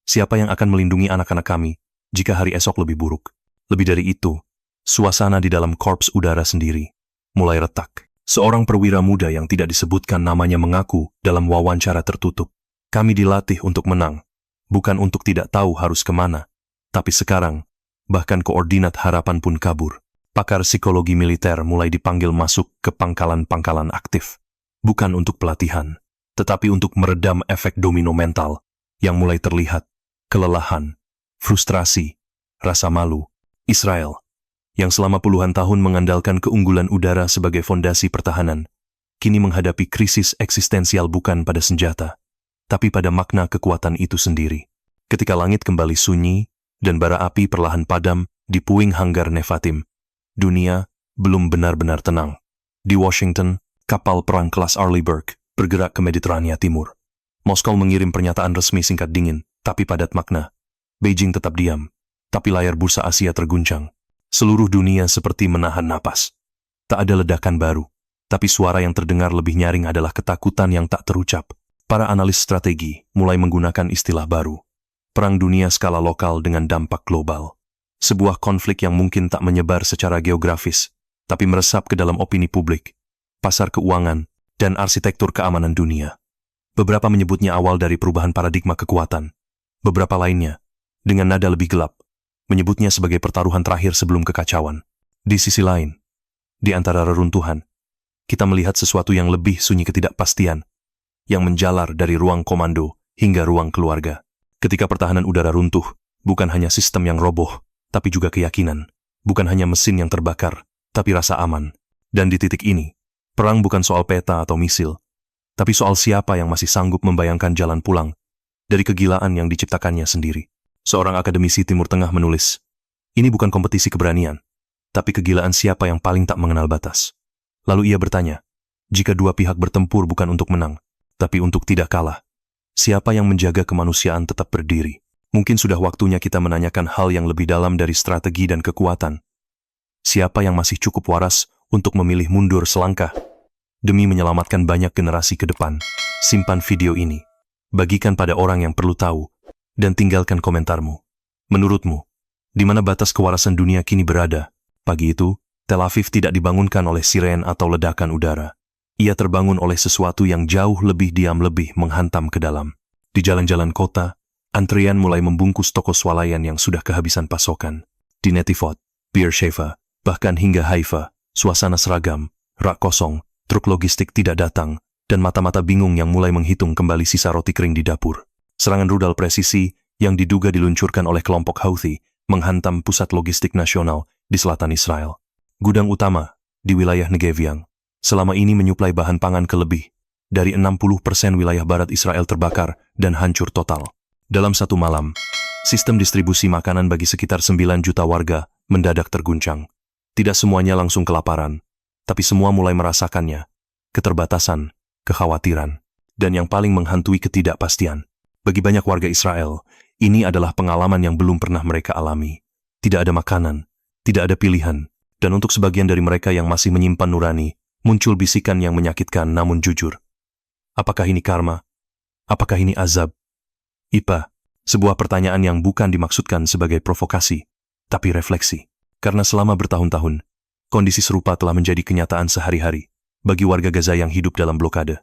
siapa yang akan melindungi anak-anak kami jika hari esok lebih buruk? Lebih dari itu, suasana di dalam korps udara sendiri mulai retak. Seorang perwira muda yang tidak disebutkan namanya mengaku dalam wawancara tertutup, "Kami dilatih untuk menang, bukan untuk tidak tahu harus kemana. Tapi sekarang, bahkan koordinat harapan pun kabur." Pakar psikologi militer mulai dipanggil masuk ke pangkalan-pangkalan aktif. Bukan untuk pelatihan, tetapi untuk meredam efek domino mental yang mulai terlihat. Kelelahan, frustrasi, rasa malu. Israel, yang selama puluhan tahun mengandalkan keunggulan udara sebagai fondasi pertahanan, kini menghadapi krisis eksistensial bukan pada senjata, tapi pada makna kekuatan itu sendiri. Ketika langit kembali sunyi dan bara api perlahan padam di puing hanggar Nevatim, dunia belum benar-benar tenang. Di Washington, kapal perang kelas Arleigh bergerak ke Mediterania Timur. Moskow mengirim pernyataan resmi singkat dingin, tapi padat makna. Beijing tetap diam, tapi layar bursa Asia terguncang. Seluruh dunia seperti menahan napas. Tak ada ledakan baru, tapi suara yang terdengar lebih nyaring adalah ketakutan yang tak terucap. Para analis strategi mulai menggunakan istilah baru. Perang dunia skala lokal dengan dampak global. Sebuah konflik yang mungkin tak menyebar secara geografis, tapi meresap ke dalam opini publik, pasar keuangan, dan arsitektur keamanan dunia. Beberapa menyebutnya awal dari perubahan paradigma kekuatan. Beberapa lainnya, dengan nada lebih gelap, menyebutnya sebagai pertaruhan terakhir sebelum kekacauan. Di sisi lain, di antara reruntuhan, kita melihat sesuatu yang lebih sunyi ketidakpastian, yang menjalar dari ruang komando hingga ruang keluarga. Ketika pertahanan udara runtuh, bukan hanya sistem yang roboh, tapi juga keyakinan. Bukan hanya mesin yang terbakar, tapi rasa aman. Dan di titik ini, perang bukan soal peta atau misil, tapi soal siapa yang masih sanggup membayangkan jalan pulang dari kegilaan yang diciptakannya sendiri. Seorang akademisi Timur Tengah menulis, "Ini bukan kompetisi keberanian, tapi kegilaan siapa yang paling tak mengenal batas." Lalu ia bertanya, jika dua pihak bertempur bukan untuk menang, tapi untuk tidak kalah, siapa yang menjaga kemanusiaan tetap berdiri? Mungkin sudah waktunya kita menanyakan hal yang lebih dalam dari strategi dan kekuatan. Siapa yang masih cukup waras untuk memilih mundur selangkah demi menyelamatkan banyak generasi ke depan? Simpan video ini, bagikan pada orang yang perlu tahu, dan tinggalkan komentarmu. Menurutmu, di mana batas kewarasan dunia kini berada? Pagi itu, Tel Aviv tidak dibangunkan oleh siren atau ledakan udara. Ia terbangun oleh sesuatu yang jauh lebih diam, lebih menghantam ke dalam. Di jalan-jalan kota, antrian mulai membungkus toko swalayan yang sudah kehabisan pasokan. Di Netivot, Beersheva, bahkan hingga Haifa, suasana seragam, rak kosong, truk logistik tidak datang, dan mata-mata bingung yang mulai menghitung kembali sisa roti kering di dapur. Serangan rudal presisi yang diduga diluncurkan oleh kelompok Houthi menghantam pusat logistik nasional di selatan Israel. Gudang utama di wilayah Negev yang selama ini menyuplai bahan pangan ke lebih dari 60% wilayah barat Israel terbakar dan hancur total. Dalam satu malam, sistem distribusi makanan bagi sekitar 9 juta warga mendadak terguncang. Tidak semuanya langsung kelaparan, tapi semua mulai merasakannya. Keterbatasan, kekhawatiran, dan yang paling menghantui ketidakpastian. Bagi banyak warga Israel, ini adalah pengalaman yang belum pernah mereka alami. Tidak ada makanan, tidak ada pilihan, dan untuk sebagian dari mereka yang masih menyimpan nurani, muncul bisikan yang menyakitkan namun jujur. Apakah ini karma? Apakah ini azab? IPA, sebuah pertanyaan yang bukan dimaksudkan sebagai provokasi, tapi refleksi. Karena selama bertahun-tahun, kondisi serupa telah menjadi kenyataan sehari-hari bagi warga Gaza yang hidup dalam blokade.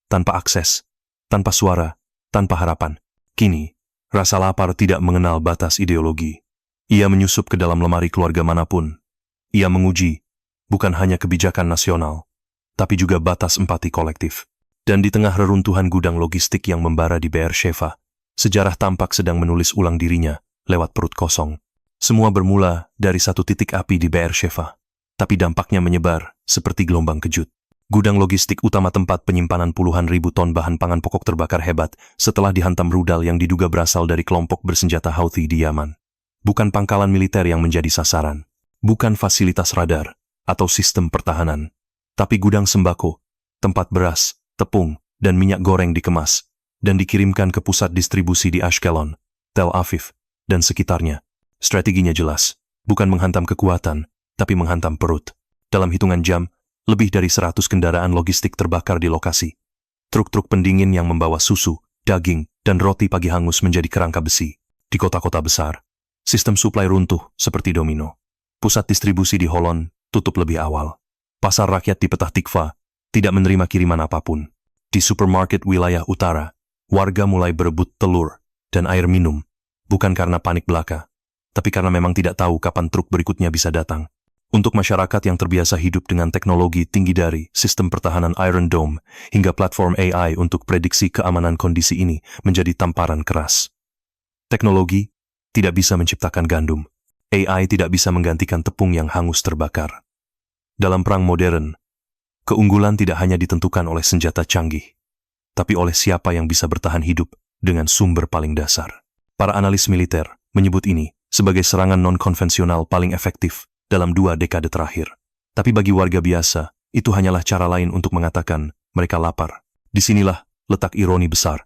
Tanpa akses, tanpa suara, tanpa harapan. Kini, rasa lapar tidak mengenal batas ideologi. Ia menyusup ke dalam lemari keluarga manapun. Ia menguji, bukan hanya kebijakan nasional, tapi juga batas empati kolektif. Dan di tengah reruntuhan gudang logistik yang membara di Beersheva, sejarah tampak sedang menulis ulang dirinya lewat perut kosong. Semua bermula dari satu titik api di Beersheva, tapi dampaknya menyebar seperti gelombang kejut. Gudang logistik utama tempat penyimpanan puluhan ribu ton bahan pangan pokok terbakar hebat setelah dihantam rudal yang diduga berasal dari kelompok bersenjata Houthi di Yaman. Bukan pangkalan militer yang menjadi sasaran, bukan fasilitas radar atau sistem pertahanan, tapi gudang sembako, tempat beras, tepung, dan minyak goreng dikemas dan dikirimkan ke pusat distribusi di Ashkelon, Tel Aviv, dan sekitarnya. Strateginya jelas, bukan menghantam kekuatan, tapi menghantam perut. Dalam hitungan jam, lebih dari 100 kendaraan logistik terbakar di lokasi. Truk-truk pendingin yang membawa susu, daging, dan roti pagi hangus menjadi kerangka besi. Di kota-kota besar, sistem suplai runtuh seperti domino. Pusat distribusi di Holon tutup lebih awal. Pasar rakyat di Petah Tikva tidak menerima kiriman apapun. Di supermarket wilayah utara, warga mulai berebut telur dan air minum, bukan karena panik belaka, tapi karena memang tidak tahu kapan truk berikutnya bisa datang. Untuk masyarakat yang terbiasa hidup dengan teknologi tinggi dari sistem pertahanan Iron Dome hingga platform AI untuk prediksi keamanan, kondisi ini menjadi tamparan keras. Teknologi tidak bisa menciptakan gandum. AI tidak bisa menggantikan tepung yang hangus terbakar. Dalam perang modern, keunggulan tidak hanya ditentukan oleh senjata canggih, tapi oleh siapa yang bisa bertahan hidup dengan sumber paling dasar. Para analis militer menyebut ini sebagai serangan non-konvensional paling efektif dalam 2 dekade terakhir. Tapi bagi warga biasa, itu hanyalah cara lain untuk mengatakan mereka lapar. Disinilah letak ironi besar.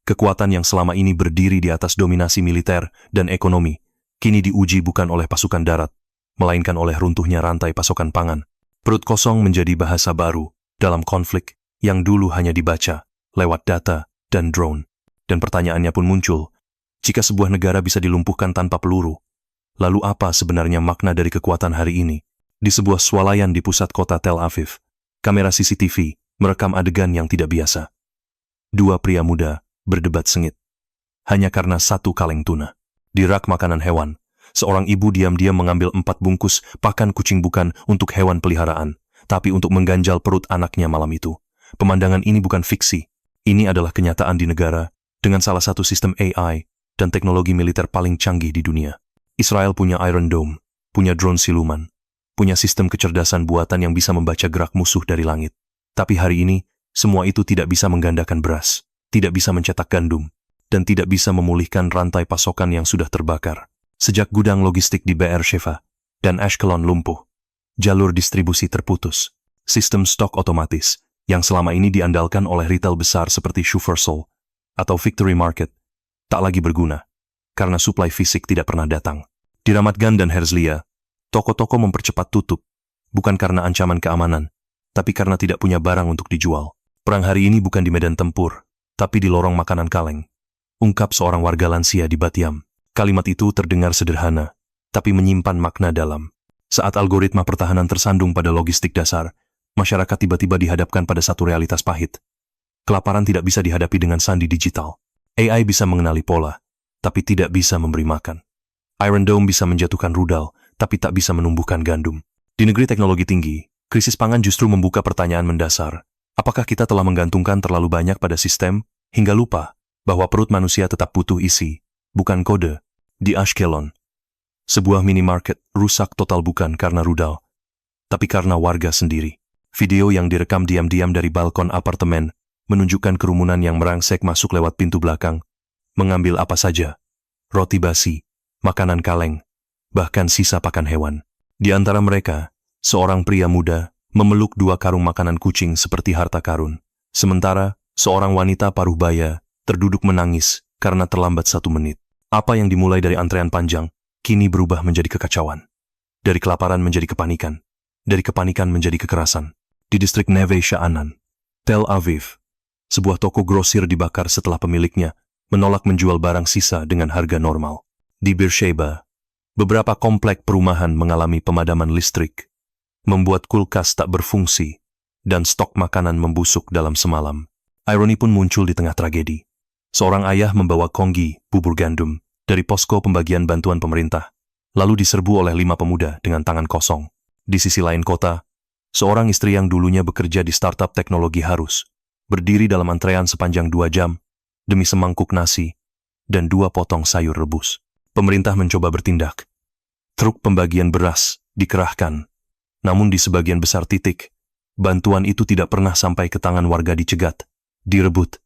Kekuatan yang selama ini berdiri di atas dominasi militer dan ekonomi, kini diuji bukan oleh pasukan darat, melainkan oleh runtuhnya rantai pasokan pangan. Perut kosong menjadi bahasa baru dalam konflik yang dulu hanya dibaca lewat data dan drone. Dan pertanyaannya pun muncul, jika sebuah negara bisa dilumpuhkan tanpa peluru, lalu apa sebenarnya makna dari kekuatan hari ini? Di sebuah swalayan di pusat kota Tel Aviv, kamera CCTV merekam adegan yang tidak biasa. 2 pria muda berdebat sengit hanya karena 1 kaleng tuna. Di rak makanan hewan, seorang ibu diam-diam mengambil 4 bungkus pakan kucing, bukan untuk hewan peliharaan, tapi untuk mengganjal perut anaknya malam itu. Pemandangan ini bukan fiksi. Ini adalah kenyataan di negara dengan salah satu sistem AI dan teknologi militer paling canggih di dunia. Israel punya Iron Dome, punya drone siluman, punya sistem kecerdasan buatan yang bisa membaca gerak musuh dari langit. Tapi hari ini, semua itu tidak bisa menggandakan beras, tidak bisa mencetak gandum, dan tidak bisa memulihkan rantai pasokan yang sudah terbakar. Sejak gudang logistik di Beersheva dan Ashkelon lumpuh, jalur distribusi terputus, sistem stok otomatis yang selama ini diandalkan oleh retail besar seperti Schufersol atau Victory Market tak lagi berguna karena suplai fisik tidak pernah datang. Di Ramat Gan dan Herzliya, toko-toko mempercepat tutup, bukan karena ancaman keamanan, tapi karena tidak punya barang untuk dijual. Perang hari ini bukan di medan tempur, tapi di lorong makanan kaleng, ungkap seorang warga lansia di Bat-Yam. Kalimat itu terdengar sederhana, tapi menyimpan makna dalam. Saat algoritma pertahanan tersandung pada logistik dasar, masyarakat tiba-tiba dihadapkan pada satu realitas pahit. Kelaparan tidak bisa dihadapi dengan sandi digital. AI bisa mengenali pola, tapi tidak bisa memberi makan. Iron Dome bisa menjatuhkan rudal, tapi tak bisa menumbuhkan gandum. Di negeri teknologi tinggi, krisis pangan justru membuka pertanyaan mendasar. Apakah kita telah menggantungkan terlalu banyak pada sistem, hingga lupa bahwa perut manusia tetap butuh isi, bukan kode? Di Ashkelon, sebuah minimarket rusak total bukan karena rudal, tapi karena warga sendiri. Video yang direkam diam-diam dari balkon apartemen menunjukkan kerumunan yang merangsek masuk lewat pintu belakang, mengambil apa saja, roti basi, makanan kaleng, bahkan sisa pakan hewan. Di antara mereka, seorang pria muda memeluk 2 karung makanan kucing seperti harta karun. Sementara, seorang wanita paruh baya terduduk menangis karena terlambat 1 menit. Apa yang dimulai dari antrean panjang, kini berubah menjadi kekacauan. Dari kelaparan menjadi kepanikan. Dari kepanikan menjadi kekerasan. Di distrik Neve Sha'anan, Tel Aviv, sebuah toko grosir dibakar setelah pemiliknya menolak menjual barang sisa dengan harga normal. Di Beersheba, beberapa komplek perumahan mengalami pemadaman listrik, membuat kulkas tak berfungsi, dan stok makanan membusuk dalam semalam. Ironi pun muncul di tengah tragedi. Seorang ayah membawa konggi, bubur gandum, dari posko pembagian bantuan pemerintah, lalu diserbu oleh 5 pemuda dengan tangan kosong. Di sisi lain kota, seorang istri yang dulunya bekerja di startup teknologi harus berdiri dalam antrean sepanjang 2 jam demi semangkuk nasi dan 2 potong sayur rebus. Pemerintah mencoba bertindak. Truk pembagian beras dikerahkan, namun di sebagian besar titik, bantuan itu tidak pernah sampai ke tangan warga, dicegat, direbut,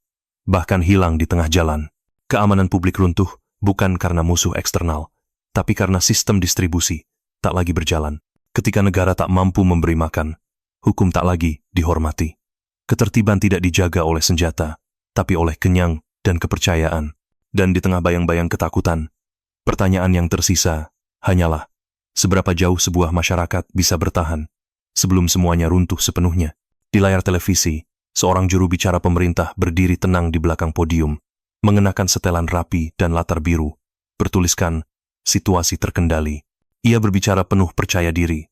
bahkan hilang di tengah jalan. Keamanan publik runtuh bukan karena musuh eksternal, tapi karena sistem distribusi tak lagi berjalan. Ketika negara tak mampu memberi makan, hukum tak lagi dihormati. Ketertiban tidak dijaga oleh senjata, tapi oleh kenyang dan kepercayaan. Dan di tengah bayang-bayang ketakutan, pertanyaan yang tersisa hanyalah, seberapa jauh sebuah masyarakat bisa bertahan sebelum semuanya runtuh sepenuhnya. Di layar televisi, seorang juru bicara pemerintah berdiri tenang di belakang podium, mengenakan setelan rapi dan latar biru, bertuliskan, situasi terkendali. Ia berbicara penuh percaya diri,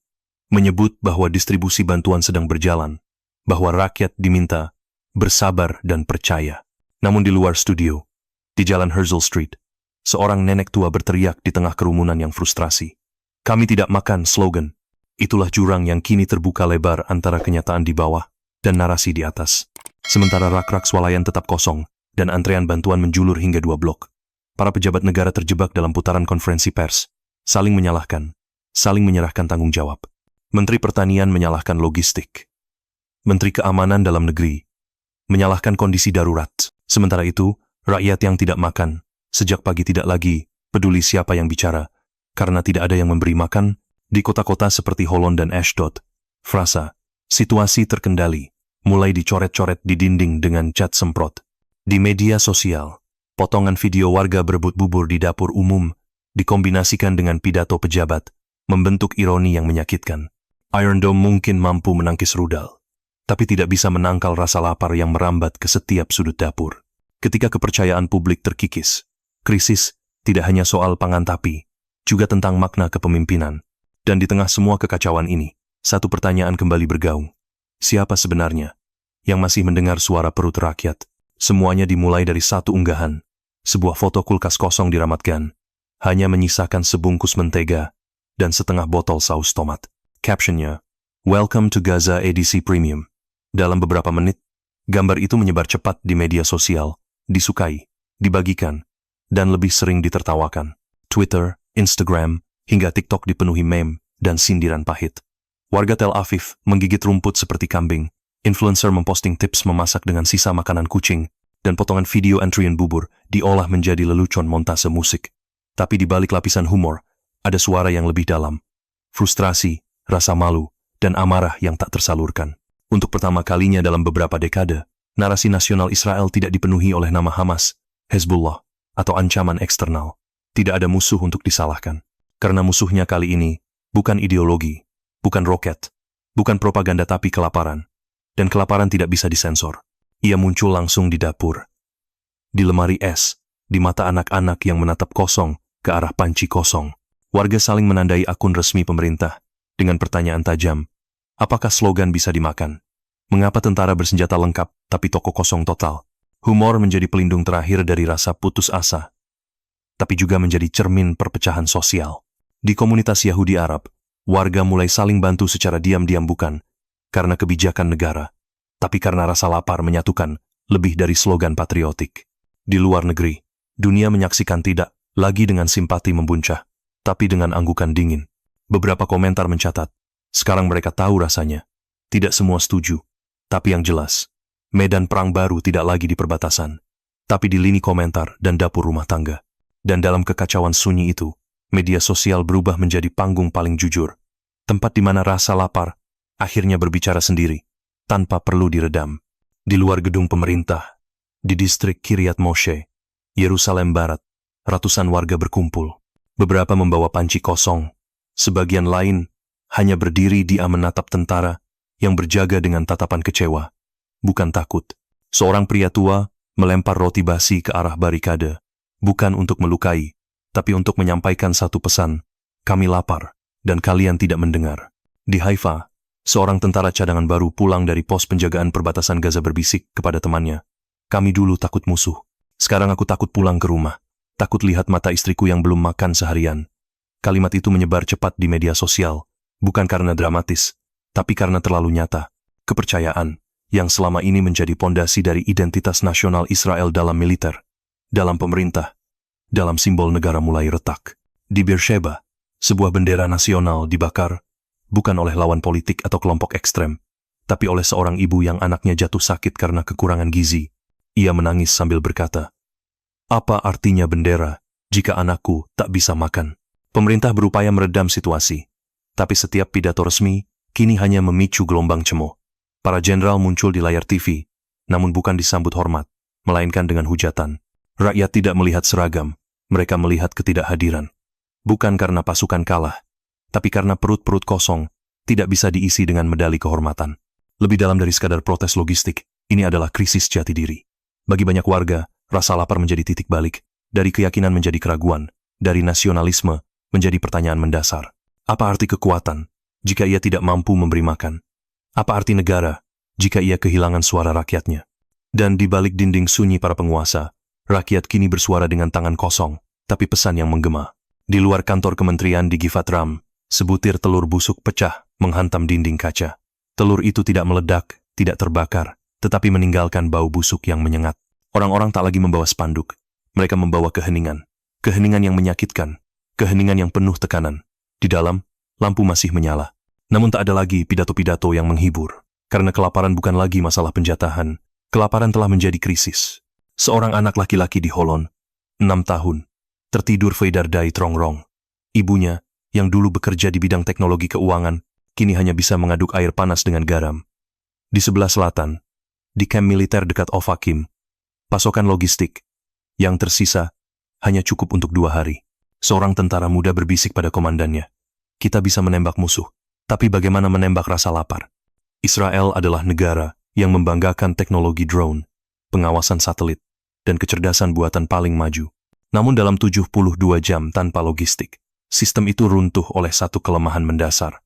menyebut bahwa distribusi bantuan sedang berjalan, bahwa rakyat diminta bersabar dan percaya. Namun di luar studio, di Jalan Herzl Street, seorang nenek tua berteriak di tengah kerumunan yang frustrasi. Kami tidak makan, slogan. Itulah jurang yang kini terbuka lebar antara kenyataan di bawah dan narasi di atas. Sementara rak-rak swalayan tetap kosong dan antrean bantuan menjulur hingga 2 blok. Para pejabat negara terjebak dalam putaran konferensi pers, saling menyalahkan, saling menyerahkan tanggung jawab. Menteri Pertanian menyalahkan logistik. Menteri Keamanan Dalam Negeri menyalahkan kondisi darurat. Sementara itu, rakyat yang tidak makan, sejak pagi tidak lagi peduli siapa yang bicara, karena tidak ada yang memberi makan. Di kota-kota seperti Holon dan Ashdod, frasa, situasi terkendali, mulai dicoret-coret di dinding dengan cat semprot. Di media sosial, potongan video warga berebut bubur di dapur umum dikombinasikan dengan pidato pejabat, membentuk ironi yang menyakitkan. Iron Dome mungkin mampu menangkis rudal, tapi tidak bisa menangkal rasa lapar yang merambat ke setiap sudut dapur. Ketika kepercayaan publik terkikis, krisis tidak hanya soal pangan tapi juga tentang makna kepemimpinan. Dan di tengah semua kekacauan ini, satu pertanyaan kembali bergaung. Siapa sebenarnya yang masih mendengar suara perut rakyat? Semuanya dimulai dari satu unggahan. Sebuah foto kulkas kosong diramatkan, hanya menyisakan sebungkus mentega dan setengah botol saus tomat. Captionnya, Welcome to Gaza edisi Premium. Dalam beberapa menit, gambar itu menyebar cepat di media sosial, disukai, dibagikan, dan lebih sering ditertawakan. Twitter, Instagram, hingga TikTok dipenuhi meme dan sindiran pahit. Warga Tel Aviv menggigit rumput seperti kambing, influencer memposting tips memasak dengan sisa makanan kucing, dan potongan video antrian bubur diolah menjadi lelucon montase musik. Tapi di balik lapisan humor, ada suara yang lebih dalam. Frustrasi, rasa malu, dan amarah yang tak tersalurkan. Untuk pertama kalinya dalam beberapa dekade, narasi nasional Israel tidak dipenuhi oleh nama Hamas, Hezbollah, atau ancaman eksternal. Tidak ada musuh untuk disalahkan. Karena musuhnya kali ini bukan ideologi, bukan roket, bukan propaganda tapi kelaparan. Dan kelaparan tidak bisa disensor. Ia muncul langsung di dapur, di lemari es, di mata anak-anak yang menatap kosong ke arah panci kosong. Warga saling menandai akun resmi pemerintah dengan pertanyaan tajam. Apakah slogan bisa dimakan? Mengapa tentara bersenjata lengkap tapi toko kosong total? Humor menjadi pelindung terakhir dari rasa putus asa, tapi juga menjadi cermin perpecahan sosial. Di komunitas Yahudi Arab, warga mulai saling bantu secara diam-diam bukan karena kebijakan negara, tapi karena rasa lapar menyatukan lebih dari slogan patriotik. Di luar negeri, dunia menyaksikan tidak lagi dengan simpati membuncah, tapi dengan anggukan dingin. Beberapa komentar mencatat, sekarang mereka tahu rasanya. Tidak semua setuju, tapi yang jelas, medan perang baru tidak lagi di perbatasan, tapi di lini komentar dan dapur rumah tangga. Dan dalam kekacauan sunyi itu, media sosial berubah menjadi panggung paling jujur, tempat di mana rasa lapar akhirnya berbicara sendiri, tanpa perlu diredam. Di luar gedung pemerintah, di distrik Kiryat Moshe, Yerusalem Barat, ratusan warga berkumpul. Beberapa membawa panci kosong, sebagian lain hanya berdiri diam menatap tentara yang berjaga dengan tatapan kecewa, bukan takut. Seorang pria tua melempar roti basi ke arah barikade, bukan untuk melukai, tapi untuk menyampaikan satu pesan, kami lapar, dan kalian tidak mendengar. Di Haifa, seorang tentara cadangan baru pulang dari pos penjagaan perbatasan Gaza berbisik kepada temannya, kami dulu takut musuh, sekarang aku takut pulang ke rumah, takut lihat mata istriku yang belum makan seharian. Kalimat itu menyebar cepat di media sosial, bukan karena dramatis, tapi karena terlalu nyata. Kepercayaan, yang selama ini menjadi pondasi dari identitas nasional Israel dalam militer, dalam pemerintah, dalam simbol negara mulai retak. Di Beersheba, sebuah bendera nasional dibakar, bukan oleh lawan politik atau kelompok ekstrem, tapi oleh seorang ibu yang anaknya jatuh sakit karena kekurangan gizi. Ia menangis sambil berkata, apa artinya bendera jika anakku tak bisa makan? Pemerintah berupaya meredam situasi, tapi setiap pidato resmi kini hanya memicu gelombang cemooh. Para jenderal muncul di layar TV, namun bukan disambut hormat, melainkan dengan hujatan. Rakyat tidak melihat seragam, mereka melihat ketidakhadiran. Bukan karena pasukan kalah, tapi karena perut-perut kosong tidak bisa diisi dengan medali kehormatan. Lebih dalam dari sekadar protes logistik, ini adalah krisis jati diri. Bagi banyak warga, rasa lapar menjadi titik balik, dari keyakinan menjadi keraguan, dari nasionalisme menjadi pertanyaan mendasar. Apa arti kekuatan jika ia tidak mampu memberi makan? Apa arti negara jika ia kehilangan suara rakyatnya? Dan di balik dinding sunyi para penguasa, rakyat kini bersuara dengan tangan kosong, tapi pesan yang menggema. Di luar kantor kementerian di Givat Ram, sebutir telur busuk pecah menghantam dinding kaca. Telur itu tidak meledak, tidak terbakar, tetapi meninggalkan bau busuk yang menyengat. Orang-orang tak lagi membawa spanduk. Mereka membawa keheningan. Keheningan yang menyakitkan. Keheningan yang penuh tekanan. Di dalam, lampu masih menyala. Namun tak ada lagi pidato-pidato yang menghibur. Karena kelaparan bukan lagi masalah penjatahan. Kelaparan telah menjadi krisis. Seorang anak laki-laki di Holon, 6 tahun, tertidur Veidardai Trongrong. Ibunya, yang dulu bekerja di bidang teknologi keuangan, kini hanya bisa mengaduk air panas dengan garam. Di sebelah selatan, di kamp militer dekat Ofakim, pasokan logistik, yang tersisa hanya cukup untuk 2 hari. Seorang tentara muda berbisik pada komandannya, "Kita bisa menembak musuh, tapi bagaimana menembak rasa lapar?" Israel adalah negara yang membanggakan teknologi drone, pengawasan satelit, dan kecerdasan buatan paling maju. Namun dalam 72 jam tanpa logistik, sistem itu runtuh oleh satu kelemahan mendasar.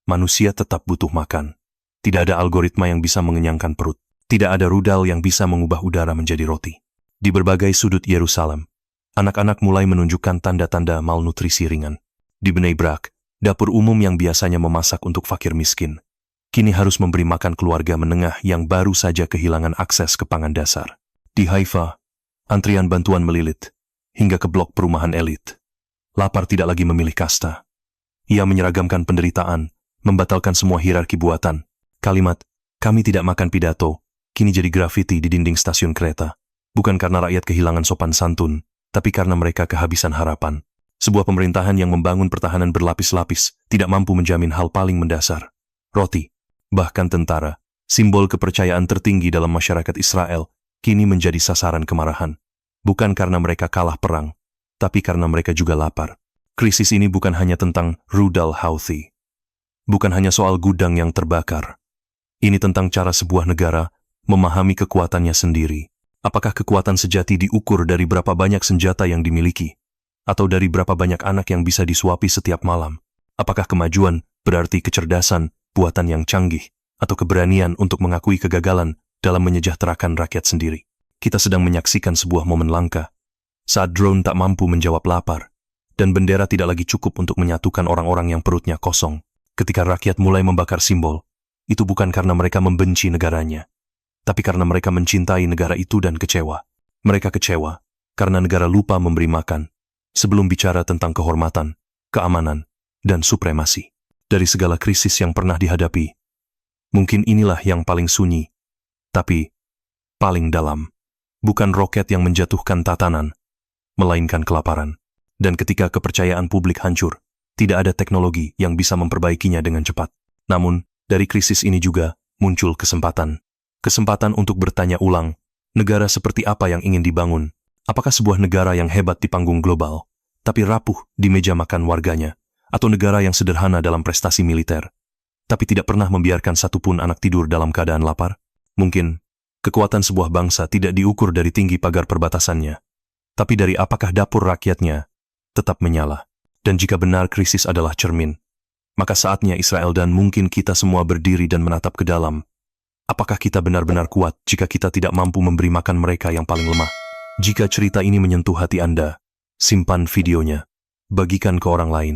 Manusia tetap butuh makan. Tidak ada algoritma yang bisa mengenyangkan perut. Tidak ada rudal yang bisa mengubah udara menjadi roti. Di berbagai sudut Yerusalem, anak-anak mulai menunjukkan tanda-tanda malnutrisi ringan. Di Bnei Brak, dapur umum yang biasanya memasak untuk fakir miskin, kini harus memberi makan keluarga menengah yang baru saja kehilangan akses ke pangan dasar. Di Haifa, antrian bantuan melilit, hingga ke blok perumahan elit. Lapar tidak lagi memilih kasta. Ia menyeragamkan penderitaan, membatalkan semua hierarki buatan. Kalimat, "Kami tidak makan pidato," kini jadi grafiti di dinding stasiun kereta. Bukan karena rakyat kehilangan sopan santun, tapi karena mereka kehabisan harapan. Sebuah pemerintahan yang membangun pertahanan berlapis-lapis tidak mampu menjamin hal paling mendasar. Roti, bahkan tentara, simbol kepercayaan tertinggi dalam masyarakat Israel, kini menjadi sasaran kemarahan. Bukan karena mereka kalah perang, tapi karena mereka juga lapar. Krisis ini bukan hanya tentang rudal Houthi. Bukan hanya soal gudang yang terbakar. Ini tentang cara sebuah negara memahami kekuatannya sendiri. Apakah kekuatan sejati diukur dari berapa banyak senjata yang dimiliki? Atau dari berapa banyak anak yang bisa disuapi setiap malam? Apakah kemajuan berarti kecerdasan, buatan yang canggih, atau keberanian untuk mengakui kegagalan dalam menyejahterakan rakyat sendiri? Kita sedang menyaksikan sebuah momen langka, saat drone tak mampu menjawab lapar, dan bendera tidak lagi cukup untuk menyatukan orang-orang yang perutnya kosong. Ketika rakyat mulai membakar simbol, itu bukan karena mereka membenci negaranya, tapi karena mereka mencintai negara itu dan kecewa. Mereka kecewa karena negara lupa memberi makan, sebelum bicara tentang kehormatan, keamanan, dan supremasi. Dari segala krisis yang pernah dihadapi, mungkin inilah yang paling sunyi, tapi paling dalam. Bukan roket yang menjatuhkan tatanan, melainkan kelaparan. Dan ketika kepercayaan publik hancur, tidak ada teknologi yang bisa memperbaikinya dengan cepat. Namun, dari krisis ini juga muncul kesempatan. Kesempatan untuk bertanya ulang, negara seperti apa yang ingin dibangun? Apakah sebuah negara yang hebat di panggung global, tapi rapuh di meja makan warganya? Atau negara yang sederhana dalam prestasi militer, tapi tidak pernah membiarkan satupun anak tidur dalam keadaan lapar? Mungkin, kekuatan sebuah bangsa tidak diukur dari tinggi pagar perbatasannya, tapi dari apakah dapur rakyatnya tetap menyala. Dan jika benar krisis adalah cermin, maka saatnya Israel dan mungkin kita semua berdiri dan menatap ke dalam. Apakah kita benar-benar kuat jika kita tidak mampu memberi makan mereka yang paling lemah? Jika cerita ini menyentuh hati Anda, simpan videonya, bagikan ke orang lain,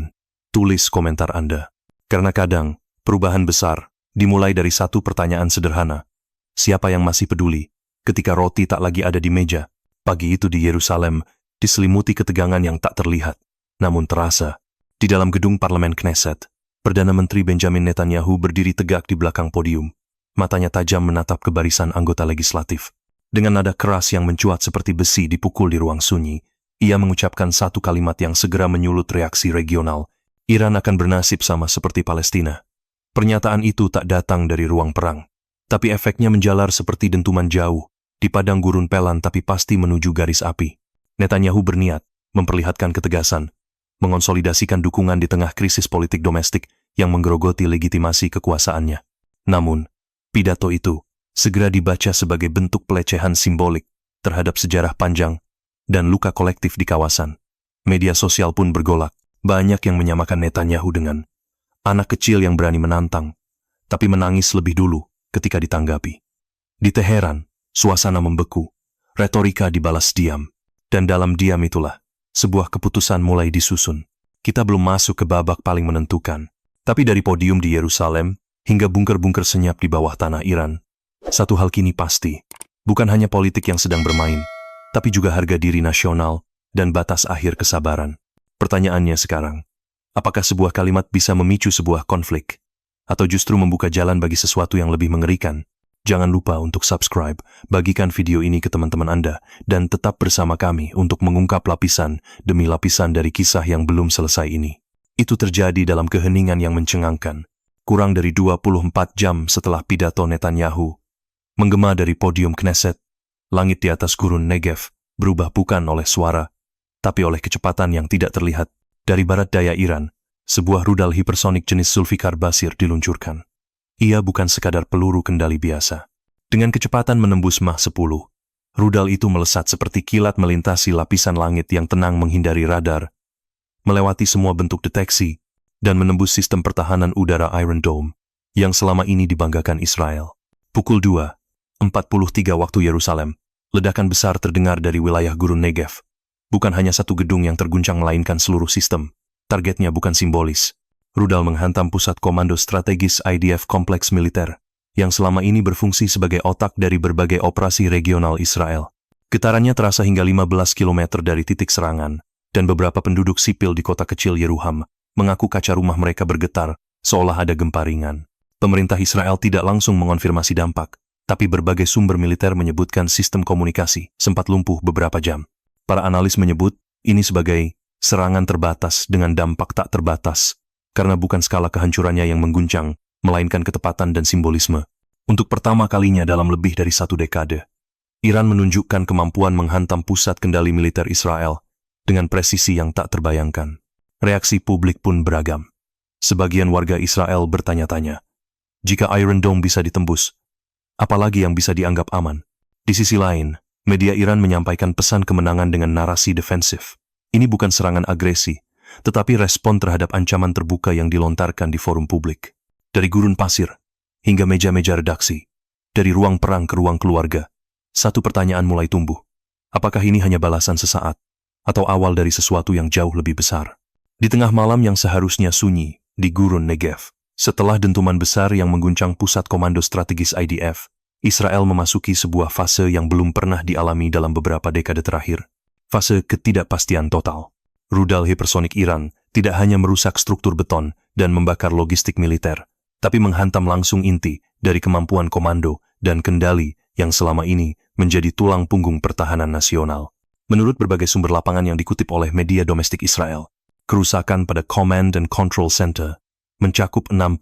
tulis komentar Anda. Karena kadang, perubahan besar dimulai dari satu pertanyaan sederhana. Siapa yang masih peduli ketika roti tak lagi ada di meja? Pagi itu di Yerusalem diselimuti ketegangan yang tak terlihat, namun terasa. Di dalam gedung parlemen Knesset, Perdana Menteri Benjamin Netanyahu berdiri tegak di belakang podium. Matanya tajam menatap ke barisan anggota legislatif. Dengan nada keras yang mencuat seperti besi dipukul di ruang sunyi, ia mengucapkan satu kalimat yang segera menyulut reaksi regional. Iran akan bernasib sama seperti Palestina. Pernyataan itu tak datang dari ruang perang, tapi efeknya menjalar seperti dentuman jauh, di padang gurun pelan tapi pasti menuju garis api. Netanyahu berniat memperlihatkan ketegasan, mengonsolidasikan dukungan di tengah krisis politik domestik yang menggerogoti legitimasi kekuasaannya. Namun, pidato itu segera dibaca sebagai bentuk pelecehan simbolik terhadap sejarah panjang dan luka kolektif di kawasan. Media sosial pun bergolak, banyak yang menyamakan Netanyahu dengan Anak kecil yang berani menantang, tapi menangis lebih dulu ketika ditanggapi. Di Teheran, suasana membeku, retorika dibalas diam, dan dalam diam itulah, sebuah keputusan mulai disusun. Kita belum masuk ke babak paling menentukan, tapi dari podium di Yerusalem, hingga bunker-bunker senyap di bawah tanah Iran, satu hal kini pasti, bukan hanya politik yang sedang bermain, tapi juga harga diri nasional dan batas akhir kesabaran. Pertanyaannya sekarang, apakah sebuah kalimat bisa memicu sebuah konflik? Atau justru membuka jalan bagi sesuatu yang lebih mengerikan? Jangan lupa untuk subscribe, bagikan video ini ke teman-teman Anda, dan tetap bersama kami untuk mengungkap lapisan demi lapisan dari kisah yang belum selesai ini. Itu terjadi dalam keheningan yang mencengangkan. Kurang dari 24 jam setelah pidato Netanyahu menggema dari podium Knesset, langit di atas gurun Negev berubah bukan oleh suara, tapi oleh kecepatan yang tidak terlihat. Dari barat daya Iran, sebuah rudal hipersonik jenis Zulfikar Basir diluncurkan. Ia bukan sekadar peluru kendali biasa. Dengan kecepatan menembus Mach 10, rudal itu melesat seperti kilat melintasi lapisan langit yang tenang menghindari radar, melewati semua bentuk deteksi, dan menembus sistem pertahanan udara Iron Dome yang selama ini dibanggakan Israel. Pukul 2:43 waktu Yerusalem, ledakan besar terdengar dari wilayah gurun Negev. Bukan hanya satu gedung yang terguncang melainkan seluruh sistem. Targetnya bukan simbolis. Rudal menghantam pusat komando strategis IDF kompleks militer, yang selama ini berfungsi sebagai otak dari berbagai operasi regional Israel. Getarannya terasa hingga 15 km dari titik serangan, dan beberapa penduduk sipil di kota kecil Yeruham mengaku kaca rumah mereka bergetar, seolah ada gempa ringan. Pemerintah Israel tidak langsung mengonfirmasi dampak, tapi berbagai sumber militer menyebutkan sistem komunikasi sempat lumpuh beberapa jam. Para analis menyebut ini sebagai serangan terbatas dengan dampak tak terbatas, karena bukan skala kehancurannya yang mengguncang, melainkan ketepatan dan simbolisme. Untuk pertama kalinya dalam lebih dari 1 dekade, Iran menunjukkan kemampuan menghantam pusat kendali militer Israel dengan presisi yang tak terbayangkan. Reaksi publik pun beragam. Sebagian warga Israel bertanya-tanya, jika Iron Dome bisa ditembus, apalagi yang bisa dianggap aman? Di sisi lain, media Iran menyampaikan pesan kemenangan dengan narasi defensif. Ini bukan serangan agresi, tetapi respon terhadap ancaman terbuka yang dilontarkan di forum publik. Dari gurun pasir, hingga meja-meja redaksi, dari ruang perang ke ruang keluarga, satu pertanyaan mulai tumbuh. Apakah ini hanya balasan sesaat, atau awal dari sesuatu yang jauh lebih besar? Di tengah malam yang seharusnya sunyi, di gurun Negev, setelah dentuman besar yang mengguncang pusat komando strategis IDF, Israel memasuki sebuah fase yang belum pernah dialami dalam beberapa dekade terakhir. Fase ketidakpastian total. Rudal hipersonik Iran tidak hanya merusak struktur beton dan membakar logistik militer, tapi menghantam langsung inti dari kemampuan komando dan kendali yang selama ini menjadi tulang punggung pertahanan nasional. Menurut berbagai sumber lapangan yang dikutip oleh media domestik Israel, kerusakan pada Command and Control Center mencakup 60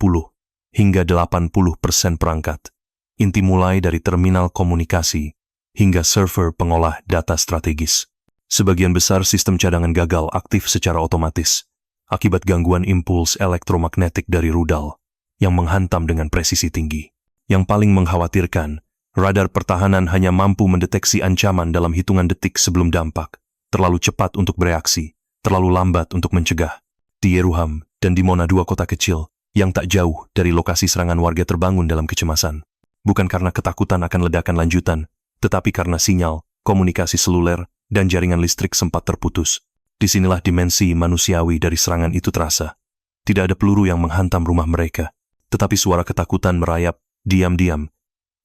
hingga 80% perangkat. Inti mulai dari terminal komunikasi hingga server pengolah data strategis. Sebagian besar sistem cadangan gagal aktif secara otomatis akibat gangguan impuls elektromagnetik dari rudal yang menghantam dengan presisi tinggi. Yang paling mengkhawatirkan, radar pertahanan hanya mampu mendeteksi ancaman dalam hitungan detik sebelum dampak, terlalu cepat untuk bereaksi, terlalu lambat untuk mencegah. Di Yeruham dan di Mona, 2 kota kecil yang tak jauh dari lokasi serangan, warga terbangun dalam kecemasan. Bukan karena ketakutan akan ledakan lanjutan, tetapi karena sinyal, komunikasi seluler, dan jaringan listrik sempat terputus. Disinilah dimensi manusiawi dari serangan itu terasa. Tidak ada peluru yang menghantam rumah mereka, tetapi suara ketakutan merayap diam-diam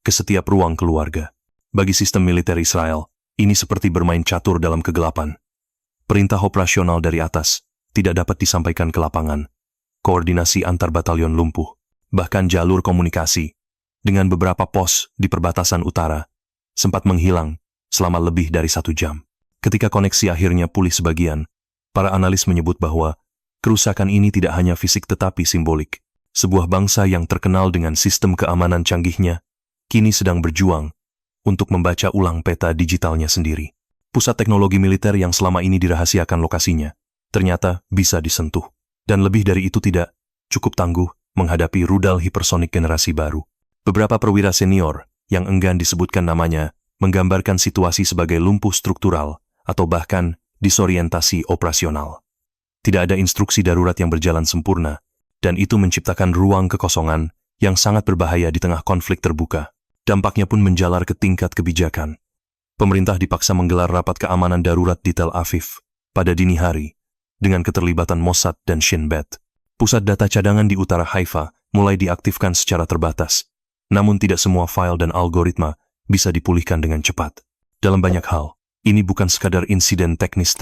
ke setiap ruang keluarga. Bagi sistem militer Israel, ini seperti bermain catur dalam kegelapan. Perintah operasional dari atas tidak dapat disampaikan ke lapangan. Koordinasi antar batalion lumpuh. Bahkan jalur komunikasi dengan beberapa pos di perbatasan utara sempat menghilang selama lebih dari 1 jam. Ketika koneksi akhirnya pulih sebagian, para analis menyebut bahwa kerusakan ini tidak hanya fisik tetapi simbolik. Sebuah bangsa yang terkenal dengan sistem keamanan canggihnya, kini sedang berjuang untuk membaca ulang peta digitalnya sendiri. Pusat teknologi militer yang selama ini dirahasiakan lokasinya, ternyata bisa disentuh. Dan lebih dari itu tidak cukup tangguh menghadapi rudal hipersonik generasi baru. Beberapa perwira senior yang enggan disebutkan namanya menggambarkan situasi sebagai lumpuh struktural atau bahkan disorientasi operasional. Tidak ada instruksi darurat yang berjalan sempurna, dan itu menciptakan ruang kekosongan yang sangat berbahaya di tengah konflik terbuka. Dampaknya pun menjalar ke tingkat kebijakan. Pemerintah dipaksa menggelar rapat keamanan darurat di Tel Aviv pada dini hari dengan keterlibatan Mossad dan Shin Bet. Pusat data cadangan di utara Haifa mulai diaktifkan secara terbatas, namun tidak semua file dan algoritma bisa dipulihkan dengan cepat. Dalam banyak hal, ini bukan sekadar insiden teknis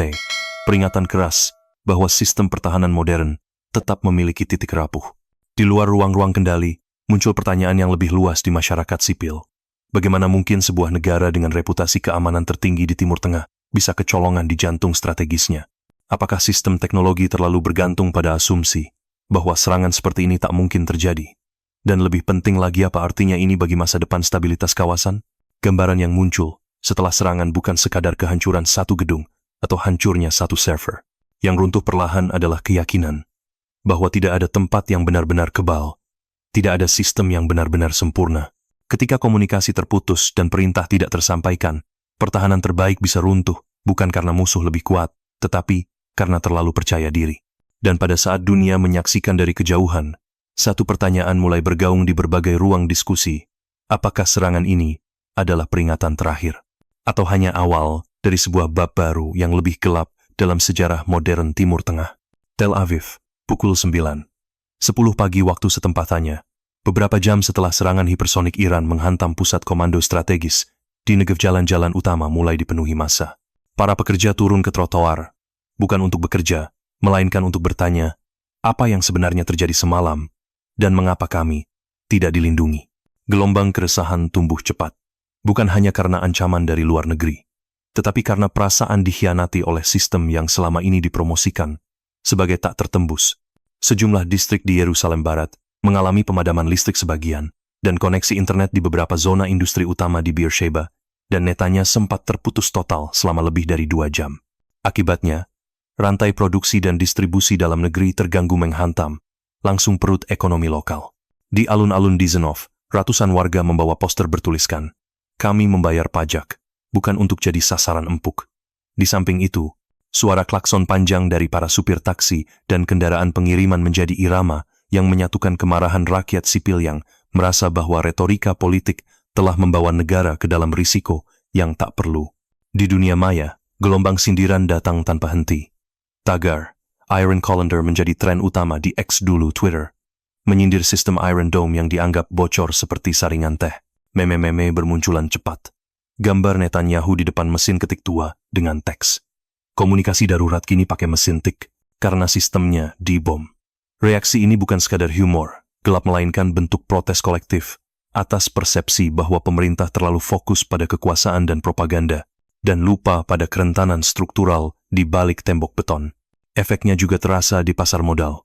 peringatan keras bahwa sistem pertahanan modern tetap memiliki titik rapuh. Di luar ruang-ruang kendali, muncul pertanyaan yang lebih luas di masyarakat sipil. Bagaimana mungkin sebuah negara dengan reputasi keamanan tertinggi di Timur Tengah bisa kecolongan di jantung strategisnya? Apakah sistem teknologi terlalu bergantung pada asumsi bahwa serangan seperti ini tak mungkin terjadi? Dan lebih penting lagi, apa artinya ini bagi masa depan stabilitas kawasan? Gambaran yang muncul setelah serangan bukan sekadar kehancuran satu gedung atau hancurnya satu server. Yang runtuh perlahan adalah keyakinan bahwa tidak ada tempat yang benar-benar kebal. Tidak ada sistem yang benar-benar sempurna. Ketika komunikasi terputus dan perintah tidak tersampaikan, pertahanan terbaik bisa runtuh, bukan karena musuh lebih kuat, tetapi karena terlalu percaya diri. Dan pada saat dunia menyaksikan dari kejauhan, satu pertanyaan mulai bergaung di berbagai ruang diskusi. Apakah serangan ini adalah peringatan terakhir? Atau hanya awal dari sebuah bab baru yang lebih gelap dalam sejarah modern Timur Tengah? Tel Aviv, pukul 9. 10 pagi waktu setempatannya, beberapa jam setelah serangan hipersonik Iran menghantam pusat komando strategis, di Negev jalan-jalan utama mulai dipenuhi massa. Para pekerja turun ke trotoar, bukan untuk bekerja, melainkan untuk bertanya, apa yang sebenarnya terjadi semalam, dan mengapa kami tidak dilindungi. Gelombang keresahan tumbuh cepat, bukan hanya karena ancaman dari luar negeri, tetapi karena perasaan dikhianati oleh sistem yang selama ini dipromosikan sebagai tak tertembus. Sejumlah distrik di Yerusalem Barat mengalami pemadaman listrik sebagian, dan koneksi internet di beberapa zona industri utama di Beersheba dan Netanya sempat terputus total selama lebih dari 2 jam. Akibatnya, rantai produksi dan distribusi dalam negeri terganggu menghantam langsung perut ekonomi lokal. Di alun-alun Dizenov, ratusan warga membawa poster bertuliskan, "Kami membayar pajak, bukan untuk jadi sasaran empuk." Di samping itu, suara klakson panjang dari para supir taksi dan kendaraan pengiriman menjadi irama yang menyatukan kemarahan rakyat sipil yang merasa bahwa retorika politik telah membawa negara ke dalam risiko yang tak perlu. Di dunia maya, gelombang sindiran datang tanpa henti. Tagar, Iron Colander menjadi tren utama di X dulu Twitter. Menyindir sistem Iron Dome yang dianggap bocor seperti saringan teh. Meme-meme bermunculan cepat. Gambar Netanyahu di depan mesin ketik tua dengan teks, "Komunikasi darurat kini pakai mesin tik karena sistemnya dibom." Reaksi ini bukan sekadar humor, gelap, melainkan bentuk protes kolektif atas persepsi bahwa pemerintah terlalu fokus pada kekuasaan dan propaganda dan lupa pada kerentanan struktural di balik tembok beton. Efeknya juga terasa di pasar modal.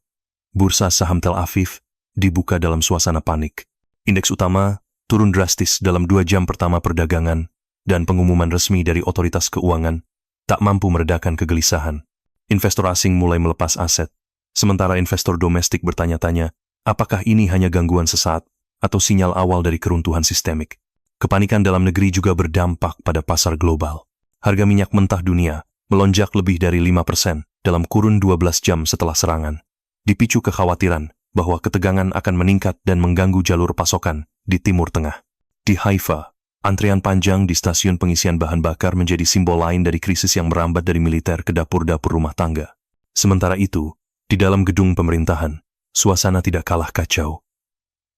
Bursa saham Tel Aviv dibuka dalam suasana panik. Indeks utama turun drastis dalam 2 jam pertama perdagangan, dan pengumuman resmi dari otoritas keuangan tak mampu meredakan kegelisahan. Investor asing mulai melepas aset, sementara investor domestik bertanya-tanya, apakah ini hanya gangguan sesaat atau sinyal awal dari keruntuhan sistemik. Kepanikan dalam negeri juga berdampak pada pasar global. Harga minyak mentah dunia melonjak lebih dari 5% dalam kurun 12 jam setelah serangan, dipicu kekhawatiran bahwa ketegangan akan meningkat dan mengganggu jalur pasokan di Timur Tengah. Di Haifa, antrian panjang di stasiun pengisian bahan bakar menjadi simbol lain dari krisis yang merambat dari militer ke dapur-dapur rumah tangga. Sementara itu, di dalam gedung pemerintahan, suasana tidak kalah kacau.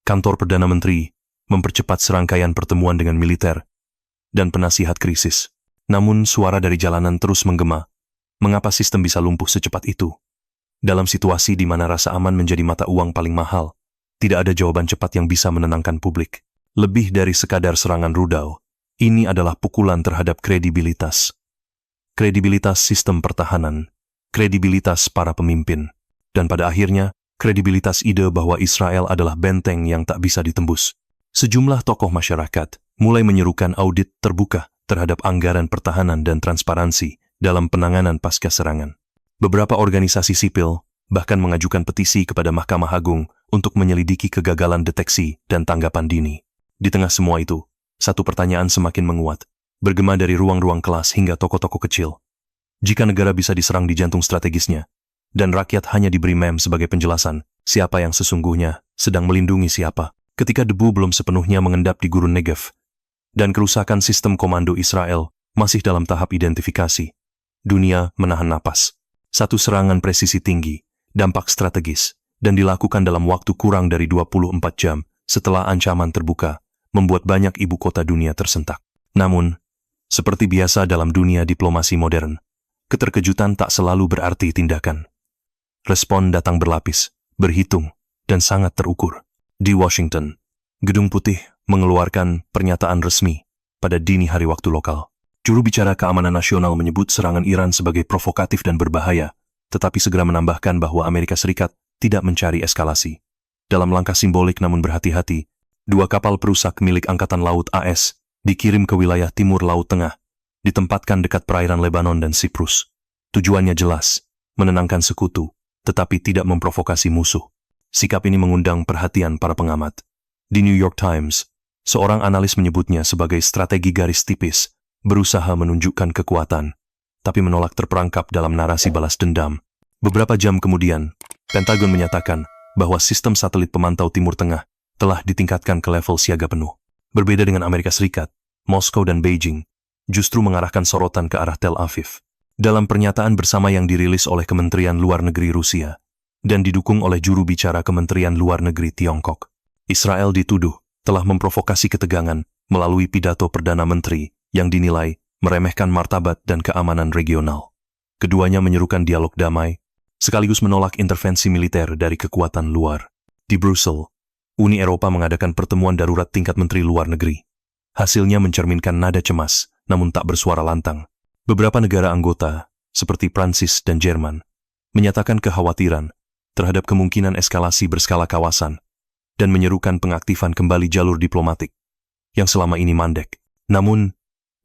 Kantor Perdana Menteri mempercepat serangkaian pertemuan dengan militer dan penasihat krisis. Namun suara dari jalanan terus menggema. Mengapa sistem bisa lumpuh secepat itu? Dalam situasi di mana rasa aman menjadi mata uang paling mahal, tidak ada jawaban cepat yang bisa menenangkan publik. Lebih dari sekadar serangan rudal, ini adalah pukulan terhadap kredibilitas. Kredibilitas sistem pertahanan, kredibilitas para pemimpin, dan pada akhirnya, kredibilitas ide bahwa Israel adalah benteng yang tak bisa ditembus. Sejumlah tokoh masyarakat mulai menyerukan audit terbuka terhadap anggaran pertahanan dan transparansi dalam penanganan pasca serangan. Beberapa organisasi sipil bahkan mengajukan petisi kepada Mahkamah Agung untuk menyelidiki kegagalan deteksi dan tanggapan dini. Di tengah semua itu, satu pertanyaan semakin menguat, bergema dari ruang-ruang kelas hingga toko-toko kecil. Jika negara bisa diserang di jantung strategisnya, dan rakyat hanya diberi meme sebagai penjelasan, siapa yang sesungguhnya sedang melindungi siapa. Ketika debu belum sepenuhnya mengendap di gurun Negev, dan kerusakan sistem komando Israel masih dalam tahap identifikasi, dunia menahan napas. Satu serangan presisi tinggi, dampak strategis, dan dilakukan dalam waktu kurang dari 24 jam setelah ancaman terbuka, membuat banyak ibu kota dunia tersentak. Namun, seperti biasa dalam dunia diplomasi modern, keterkejutan tak selalu berarti tindakan. Respon datang berlapis, berhitung, dan sangat terukur. Di Washington, Gedung Putih mengeluarkan pernyataan resmi pada dini hari waktu lokal. Juru bicara keamanan nasional menyebut serangan Iran sebagai provokatif dan berbahaya, tetapi segera menambahkan bahwa Amerika Serikat tidak mencari eskalasi. Dalam langkah simbolik namun berhati-hati, 2 kapal perusak milik Angkatan Laut AS dikirim ke wilayah Timur Laut Tengah, ditempatkan dekat perairan Lebanon dan Siprus. Tujuannya jelas, menenangkan sekutu, tetapi tidak memprovokasi musuh. Sikap ini mengundang perhatian para pengamat. Di New York Times, seorang analis menyebutnya sebagai strategi garis tipis, berusaha menunjukkan kekuatan, tapi menolak terperangkap dalam narasi balas dendam. Beberapa jam kemudian, Pentagon menyatakan bahwa sistem satelit pemantau Timur Tengah telah ditingkatkan ke level siaga penuh. Berbeda dengan Amerika Serikat, Moskow dan Beijing justru mengarahkan sorotan ke arah Tel Aviv. Dalam pernyataan bersama yang dirilis oleh Kementerian Luar Negeri Rusia dan didukung oleh juru bicara Kementerian Luar Negeri Tiongkok, Israel dituduh telah memprovokasi ketegangan melalui pidato Perdana Menteri yang dinilai meremehkan martabat dan keamanan regional. Keduanya menyerukan dialog damai, sekaligus menolak intervensi militer dari kekuatan luar. Di Brussel, Uni Eropa mengadakan pertemuan darurat tingkat Menteri Luar Negeri. Hasilnya mencerminkan nada cemas, namun tak bersuara lantang. Beberapa negara anggota, seperti Prancis dan Jerman, menyatakan kekhawatiran terhadap kemungkinan eskalasi berskala kawasan dan menyerukan pengaktifan kembali jalur diplomatik yang selama ini mandek. Namun,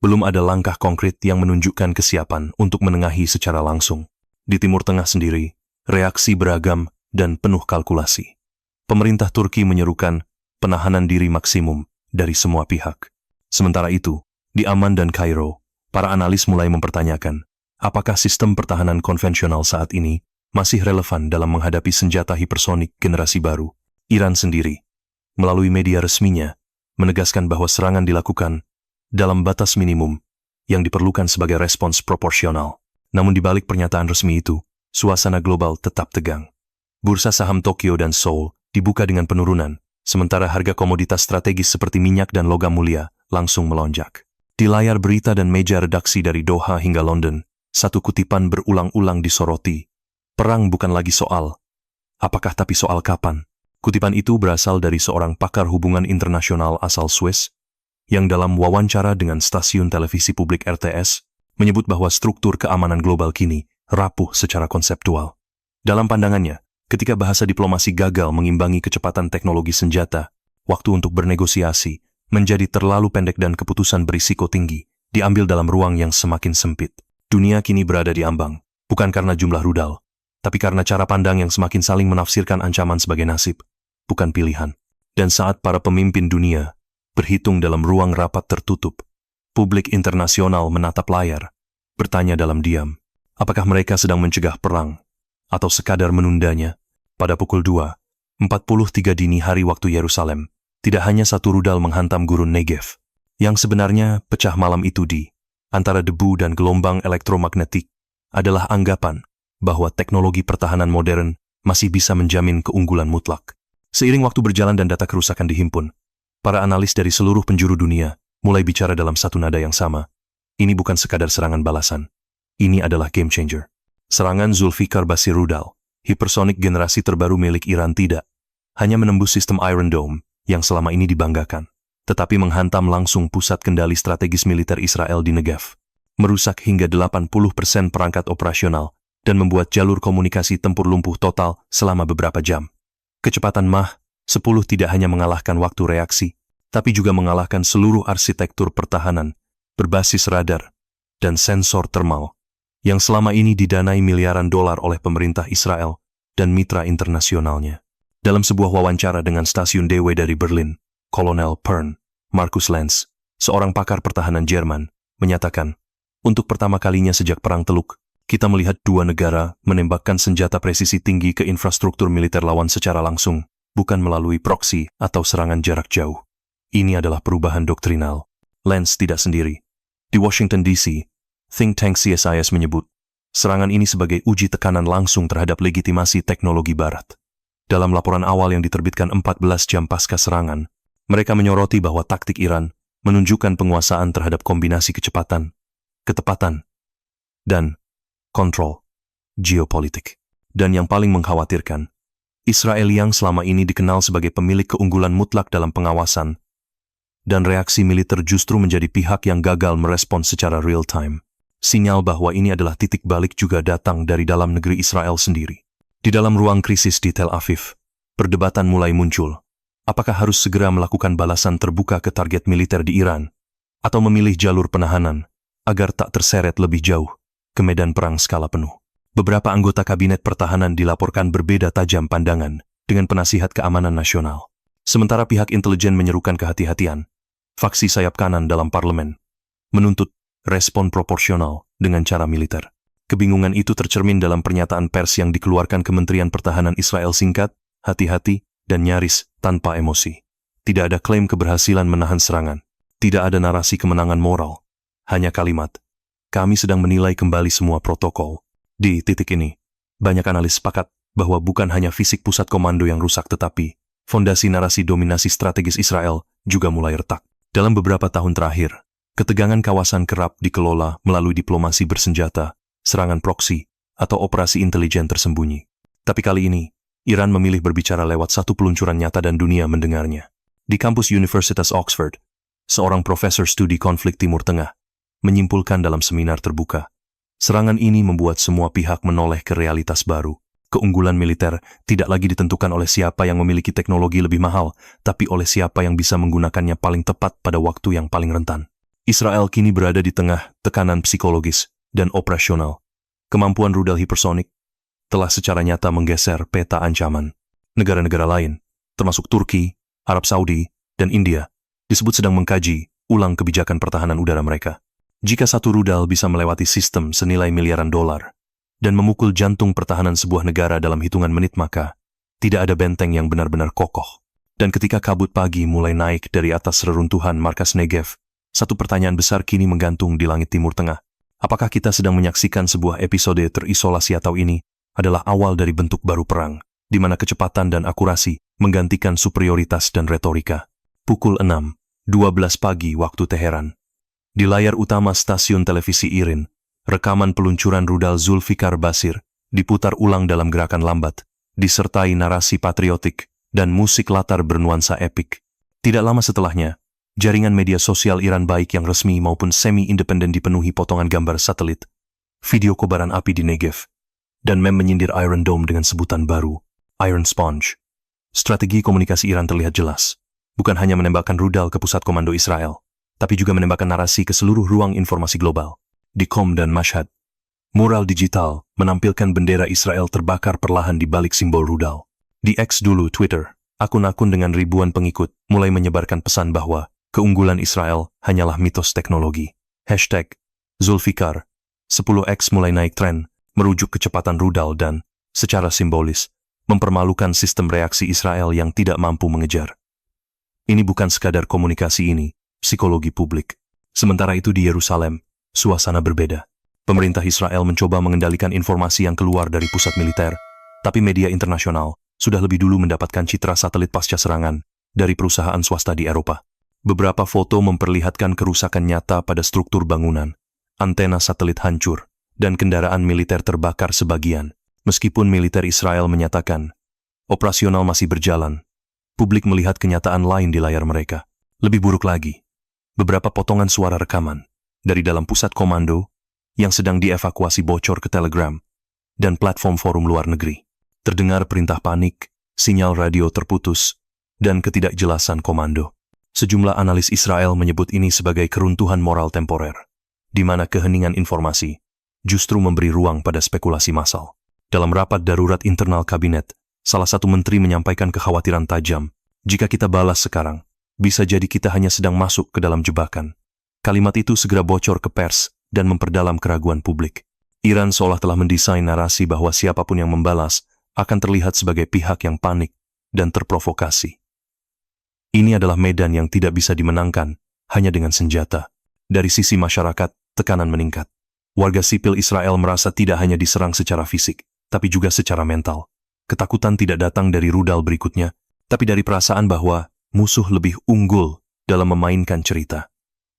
belum ada langkah konkret yang menunjukkan kesiapan untuk menengahi secara langsung. Di Timur Tengah sendiri, reaksi beragam dan penuh kalkulasi. Pemerintah Turki menyerukan penahanan diri maksimum dari semua pihak. Sementara itu, di Amman dan Kairo, para analis mulai mempertanyakan apakah sistem pertahanan konvensional saat ini masih relevan dalam menghadapi senjata hipersonik generasi baru. Iran sendiri, melalui media resminya, menegaskan bahwa serangan dilakukan dalam batas minimum yang diperlukan sebagai respons proporsional. Namun di balik pernyataan resmi itu, suasana global tetap tegang. Bursa saham Tokyo dan Seoul dibuka dengan penurunan, sementara harga komoditas strategis seperti minyak dan logam mulia langsung melonjak. Di layar berita dan meja redaksi dari Doha hingga London, satu kutipan berulang-ulang disoroti. Perang bukan lagi soal apakah, tapi soal kapan. Kutipan itu berasal dari seorang pakar hubungan internasional asal Swiss, yang dalam wawancara dengan stasiun televisi publik RTS, menyebut bahwa struktur keamanan global kini rapuh secara konseptual. Dalam pandangannya, ketika bahasa diplomasi gagal mengimbangi kecepatan teknologi senjata, waktu untuk bernegosiasi menjadi terlalu pendek dan keputusan berisiko tinggi diambil dalam ruang yang semakin sempit. Dunia kini berada di ambang, bukan karena jumlah rudal, tapi karena cara pandang yang semakin saling menafsirkan ancaman sebagai nasib, bukan pilihan. Dan saat para pemimpin dunia berhitung dalam ruang rapat tertutup, publik internasional menatap layar, bertanya dalam diam, apakah mereka sedang mencegah perang, atau sekadar menundanya. Pada pukul 2:43 dini hari waktu Yerusalem, tidak hanya satu rudal menghantam gurun Negev. Yang sebenarnya pecah malam itu di antara debu dan gelombang elektromagnetik adalah anggapan bahwa teknologi pertahanan modern masih bisa menjamin keunggulan mutlak. Seiring waktu berjalan dan data kerusakan dihimpun, para analis dari seluruh penjuru dunia mulai bicara dalam satu nada yang sama. Ini bukan sekadar serangan balasan. Ini adalah game changer. Serangan Zulfikar Basir rudal, hipersonik generasi terbaru milik Iran tidak hanya menembus sistem Iron Dome yang selama ini dibanggakan, tetapi menghantam langsung pusat kendali strategis militer Israel di Negev, merusak hingga 80% perangkat operasional, dan membuat jalur komunikasi tempur lumpuh total selama beberapa jam. Kecepatan Mach 10 tidak hanya mengalahkan waktu reaksi, tapi juga mengalahkan seluruh arsitektur pertahanan berbasis radar dan sensor termal yang selama ini didanai miliaran dolar oleh pemerintah Israel dan mitra internasionalnya. Dalam sebuah wawancara dengan stasiun DW dari Berlin, Kolonel Pern, Markus Lenz, seorang pakar pertahanan Jerman, menyatakan, untuk pertama kalinya sejak Perang Teluk, Kita melihat dua negara menembakkan senjata presisi tinggi ke infrastruktur militer lawan secara langsung, bukan melalui proksi atau serangan jarak jauh. Ini adalah perubahan doktrinal. Lance tidak sendiri. Di Washington DC, think tank CSIS menyebut serangan ini sebagai uji tekanan langsung terhadap legitimasi teknologi Barat. Dalam laporan awal yang diterbitkan 14 jam pasca serangan, mereka menyoroti bahwa taktik Iran menunjukkan penguasaan terhadap kombinasi kecepatan, ketepatan, dan kontrol geopolitik. Dan yang paling mengkhawatirkan, Israel yang selama ini dikenal sebagai pemilik keunggulan mutlak dalam pengawasan, dan reaksi militer justru menjadi pihak yang gagal merespons secara real-time. Sinyal bahwa ini adalah titik balik juga datang dari dalam negeri Israel sendiri. Di dalam ruang krisis di Tel Aviv, perdebatan mulai muncul. Apakah harus segera melakukan balasan terbuka ke target militer di Iran, atau memilih jalur penahanan agar tak terseret lebih jauh ke medan perang skala penuh? Beberapa anggota Kabinet Pertahanan dilaporkan berbeda tajam pandangan dengan penasihat keamanan nasional. Sementara pihak intelijen menyerukan kehati-hatian, faksi sayap kanan dalam parlemen menuntut respon proporsional dengan cara militer. Kebingungan itu tercermin dalam pernyataan pers yang dikeluarkan Kementerian Pertahanan Israel singkat, hati-hati, dan nyaris tanpa emosi. Tidak ada klaim keberhasilan menahan serangan. Tidak ada narasi kemenangan moral. Hanya kalimat, kami sedang menilai kembali semua protokol. Di titik ini, banyak analis sepakat bahwa bukan hanya fisik pusat komando yang rusak tetapi fondasi narasi dominasi strategis Israel juga mulai retak. Dalam beberapa tahun terakhir, ketegangan kawasan kerap dikelola melalui diplomasi bersenjata, serangan proksi, atau operasi intelijen tersembunyi. Tapi kali ini, Iran memilih berbicara lewat satu peluncuran nyata dan dunia mendengarnya. Di kampus Universitas Oxford, seorang profesor studi konflik Timur Tengah menyimpulkan dalam seminar terbuka, serangan ini membuat semua pihak menoleh ke realitas baru. Keunggulan militer tidak lagi ditentukan oleh siapa yang memiliki teknologi lebih mahal, tapi oleh siapa yang bisa menggunakannya paling tepat pada waktu yang paling rentan. Israel kini berada di tengah tekanan psikologis dan operasional. Kemampuan rudal hipersonik telah secara nyata menggeser peta ancaman. Negara-negara lain, termasuk Turki, Arab Saudi, dan India, disebut sedang mengkaji ulang kebijakan pertahanan udara mereka. Jika satu rudal bisa melewati sistem senilai miliaran dolar dan memukul jantung pertahanan sebuah negara dalam hitungan menit, maka tidak ada benteng yang benar-benar kokoh. Dan ketika kabut pagi mulai naik dari atas reruntuhan markas Negev, satu pertanyaan besar kini menggantung di langit Timur Tengah. Apakah kita sedang menyaksikan sebuah episode terisolasi atau ini adalah awal dari bentuk baru perang, di mana kecepatan dan akurasi menggantikan superioritas dan retorika? Pukul 6:12 pagi waktu Teheran. Di layar utama stasiun televisi IRIN, rekaman peluncuran rudal Zulfikar Basir diputar ulang dalam gerakan lambat, disertai narasi patriotik dan musik latar bernuansa epik. Tidak lama setelahnya, jaringan media sosial Iran baik yang resmi maupun semi-independen dipenuhi potongan gambar satelit, video kobaran api di Negev, dan meme menyindir Iron Dome dengan sebutan baru, Iron Sponge. Strategi komunikasi Iran terlihat jelas, bukan hanya menembakkan rudal ke pusat komando Israel, tapi juga menembakkan narasi ke seluruh ruang informasi global. Di Qom dan Mashhad, mural digital menampilkan bendera Israel terbakar perlahan di balik simbol rudal. Di X dulu Twitter, akun-akun dengan ribuan pengikut mulai menyebarkan pesan bahwa keunggulan Israel hanyalah mitos teknologi. Hashtag Zulfikar 10X mulai naik tren, merujuk kecepatan rudal dan, secara simbolis, mempermalukan sistem reaksi Israel yang tidak mampu mengejar. Ini bukan sekadar komunikasi ini, psikologi publik. Sementara itu di Yerusalem, suasana berbeda. Pemerintah Israel mencoba mengendalikan informasi yang keluar dari pusat militer, tapi media internasional sudah lebih dulu mendapatkan citra satelit pasca serangan dari perusahaan swasta di Eropa. Beberapa foto memperlihatkan kerusakan nyata pada struktur bangunan, antena satelit hancur, dan kendaraan militer terbakar sebagian. Meskipun militer Israel menyatakan operasional masih berjalan, publik melihat kenyataan lain di layar mereka. Lebih buruk lagi, beberapa potongan suara rekaman dari dalam pusat komando yang sedang dievakuasi bocor ke Telegram dan platform forum luar negeri. Terdengar perintah panik, sinyal radio terputus, dan ketidakjelasan komando. Sejumlah analis Israel menyebut ini sebagai keruntuhan moral temporer, di mana keheningan informasi justru memberi ruang pada spekulasi massal. Dalam rapat darurat internal kabinet, salah satu menteri menyampaikan kekhawatiran tajam, jika kita balas sekarang, bisa jadi kita hanya sedang masuk ke dalam jebakan. Kalimat itu segera bocor ke pers dan memperdalam keraguan publik. Iran seolah telah mendesain narasi bahwa siapapun yang membalas akan terlihat sebagai pihak yang panik dan terprovokasi. Ini adalah medan yang tidak bisa dimenangkan hanya dengan senjata. Dari sisi masyarakat, tekanan meningkat. Warga sipil Israel merasa tidak hanya diserang secara fisik, tapi juga secara mental. Ketakutan tidak datang dari rudal berikutnya, tapi dari perasaan bahwa musuh lebih unggul dalam memainkan cerita.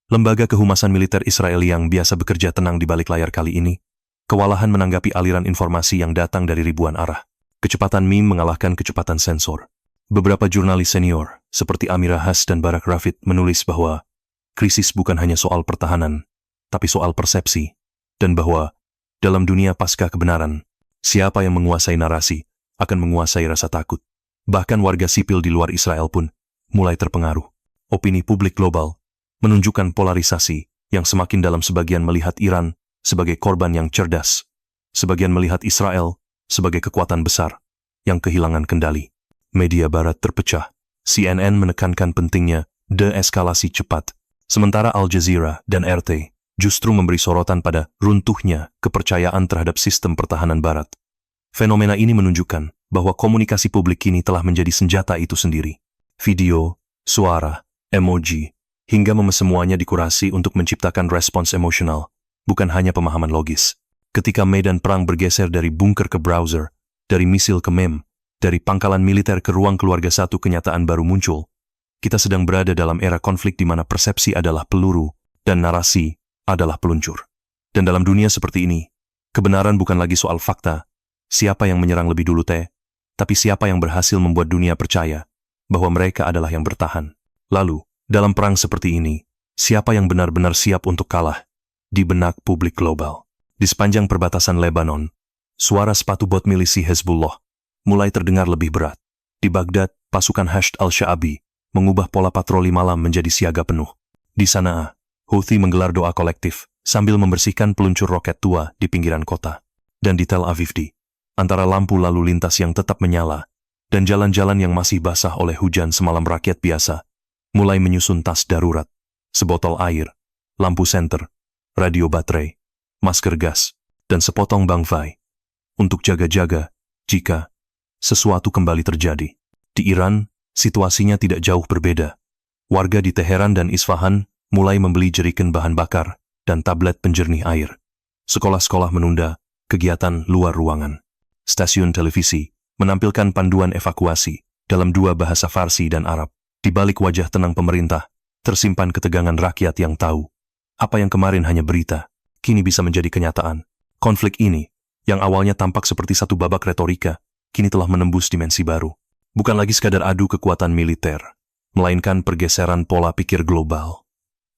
Lembaga kehumasan militer Israel yang biasa bekerja tenang di balik layar kali ini, kewalahan menanggapi aliran informasi yang datang dari ribuan arah. Kecepatan meme mengalahkan kecepatan sensor. Beberapa jurnalis senior, seperti Amira Hass dan Barak Rafid, menulis bahwa krisis bukan hanya soal pertahanan, tapi soal persepsi, dan bahwa dalam dunia pasca kebenaran, siapa yang menguasai narasi akan menguasai rasa takut. Bahkan warga sipil di luar Israel pun mulai terpengaruh. Opini publik global menunjukkan polarisasi yang semakin dalam. Sebagian melihat Iran sebagai korban yang cerdas, sebagian melihat Israel sebagai kekuatan besar yang kehilangan kendali. Media barat terpecah. CNN menekankan pentingnya deeskalasi cepat, sementara Al Jazeera dan RT justru memberi sorotan pada runtuhnya kepercayaan terhadap sistem pertahanan barat. Fenomena ini menunjukkan bahwa komunikasi publik kini telah menjadi senjata itu sendiri. Video, suara, emoji, hingga semuanya dikurasi untuk menciptakan respons emosional, bukan hanya pemahaman logis. Ketika medan perang bergeser dari bunker ke browser, dari misil ke meme, dari pangkalan militer ke ruang keluarga, satu kenyataan baru muncul. Kita sedang berada dalam era konflik di mana persepsi adalah peluru dan narasi adalah peluncur. Dan dalam dunia seperti ini, kebenaran bukan lagi soal fakta, siapa yang menyerang lebih dulu tapi siapa yang berhasil membuat dunia percaya bahwa mereka adalah yang bertahan. Lalu, dalam perang seperti ini, siapa yang benar-benar siap untuk kalah? Di benak publik global. Di sepanjang perbatasan Lebanon, suara sepatu bot milisi Hezbollah mulai terdengar lebih berat. Di Baghdad, pasukan Hashd al-Sha'abi mengubah pola patroli malam menjadi siaga penuh. Di Sanaa, Houthi menggelar doa kolektif sambil membersihkan peluncur roket tua di pinggiran kota. Dan di Tel Aviv, antara lampu lalu lintas yang tetap menyala dan jalan-jalan yang masih basah oleh hujan semalam, rakyat biasa mulai menyusun tas darurat, sebotol air, lampu senter, radio baterai, masker gas, dan sepotong bangfai untuk jaga-jaga jika sesuatu kembali terjadi. Di Iran, situasinya tidak jauh berbeda. Warga di Teheran dan Isfahan mulai membeli jerigen bahan bakar dan tablet penjernih air. Sekolah-sekolah menunda kegiatan luar ruangan. Stasiun televisi menampilkan panduan evakuasi dalam dua bahasa Farsi dan Arab. Di balik wajah tenang pemerintah, tersimpan ketegangan rakyat yang tahu apa yang kemarin hanya berita, kini bisa menjadi kenyataan. Konflik ini, yang awalnya tampak seperti satu babak retorika, kini telah menembus dimensi baru. Bukan lagi sekadar adu kekuatan militer, melainkan pergeseran pola pikir global.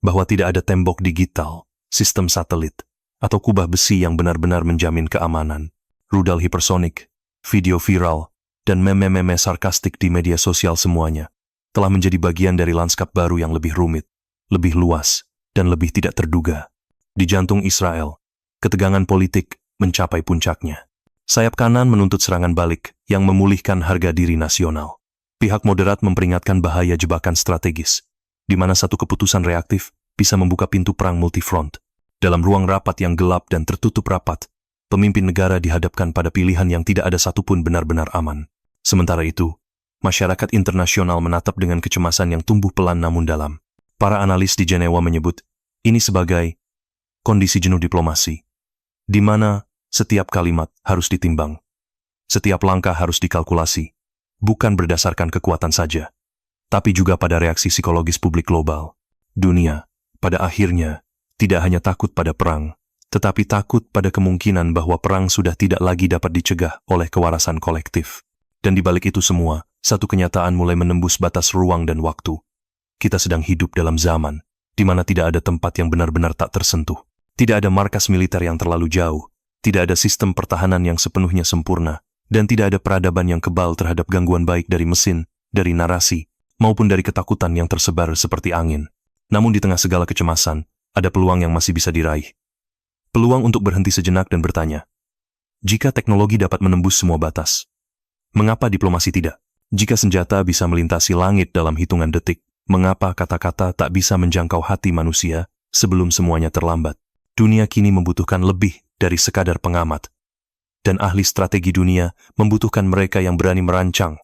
Bahwa tidak ada tembok digital, sistem satelit, atau kubah besi yang benar-benar menjamin keamanan. Rudal hipersonik, video viral, dan meme-meme sarkastik di media sosial, semuanya telah menjadi bagian dari lanskap baru yang lebih rumit, lebih luas, dan lebih tidak terduga. Di jantung Israel, ketegangan politik mencapai puncaknya. Sayap kanan menuntut serangan balik yang memulihkan harga diri nasional. Pihak moderat memperingatkan bahaya jebakan strategis, di mana satu keputusan reaktif bisa membuka pintu perang multifront. Dalam ruang rapat yang gelap dan tertutup rapat, pemimpin negara dihadapkan pada pilihan yang tidak ada satupun benar-benar aman. Sementara itu, masyarakat internasional menatap dengan kecemasan yang tumbuh pelan namun dalam. Para analis di Jenewa menyebut ini sebagai kondisi jenuh diplomasi, di mana setiap kalimat harus ditimbang, setiap langkah harus dikalkulasi, bukan berdasarkan kekuatan saja, tapi juga pada reaksi psikologis publik global. Dunia, pada akhirnya, tidak hanya takut pada perang, tetapi takut pada kemungkinan bahwa perang sudah tidak lagi dapat dicegah oleh kewarasan kolektif. Dan di balik itu semua, satu kenyataan mulai menembus batas ruang dan waktu. Kita sedang hidup dalam zaman di mana tidak ada tempat yang benar-benar tak tersentuh. Tidak ada markas militer yang terlalu jauh, tidak ada sistem pertahanan yang sepenuhnya sempurna, dan tidak ada peradaban yang kebal terhadap gangguan baik dari mesin, dari narasi, maupun dari ketakutan yang tersebar seperti angin. Namun di tengah segala kecemasan, ada peluang yang masih bisa diraih. Peluang untuk berhenti sejenak dan bertanya, jika teknologi dapat menembus semua batas, mengapa diplomasi tidak? Jika senjata bisa melintasi langit dalam hitungan detik, mengapa kata-kata tak bisa menjangkau hati manusia sebelum semuanya terlambat? Dunia kini membutuhkan lebih dari sekadar pengamat. Dan ahli strategi dunia membutuhkan mereka yang berani merancang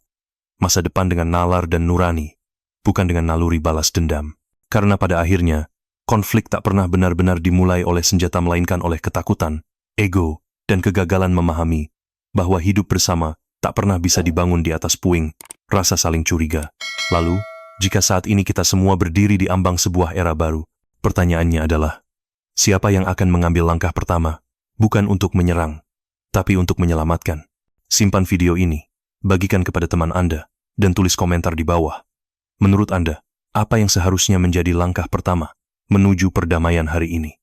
masa depan dengan nalar dan nurani, bukan dengan naluri balas dendam. Karena pada akhirnya, konflik tak pernah benar-benar dimulai oleh senjata melainkan oleh ketakutan, ego, dan kegagalan memahami bahwa hidup bersama tak pernah bisa dibangun di atas puing rasa saling curiga. Lalu, jika saat ini kita semua berdiri di ambang sebuah era baru, pertanyaannya adalah, siapa yang akan mengambil langkah pertama? Bukan untuk menyerang, tapi untuk menyelamatkan. Simpan video ini, bagikan kepada teman Anda, dan tulis komentar di bawah. Menurut Anda, apa yang seharusnya menjadi langkah pertama menuju perdamaian hari ini?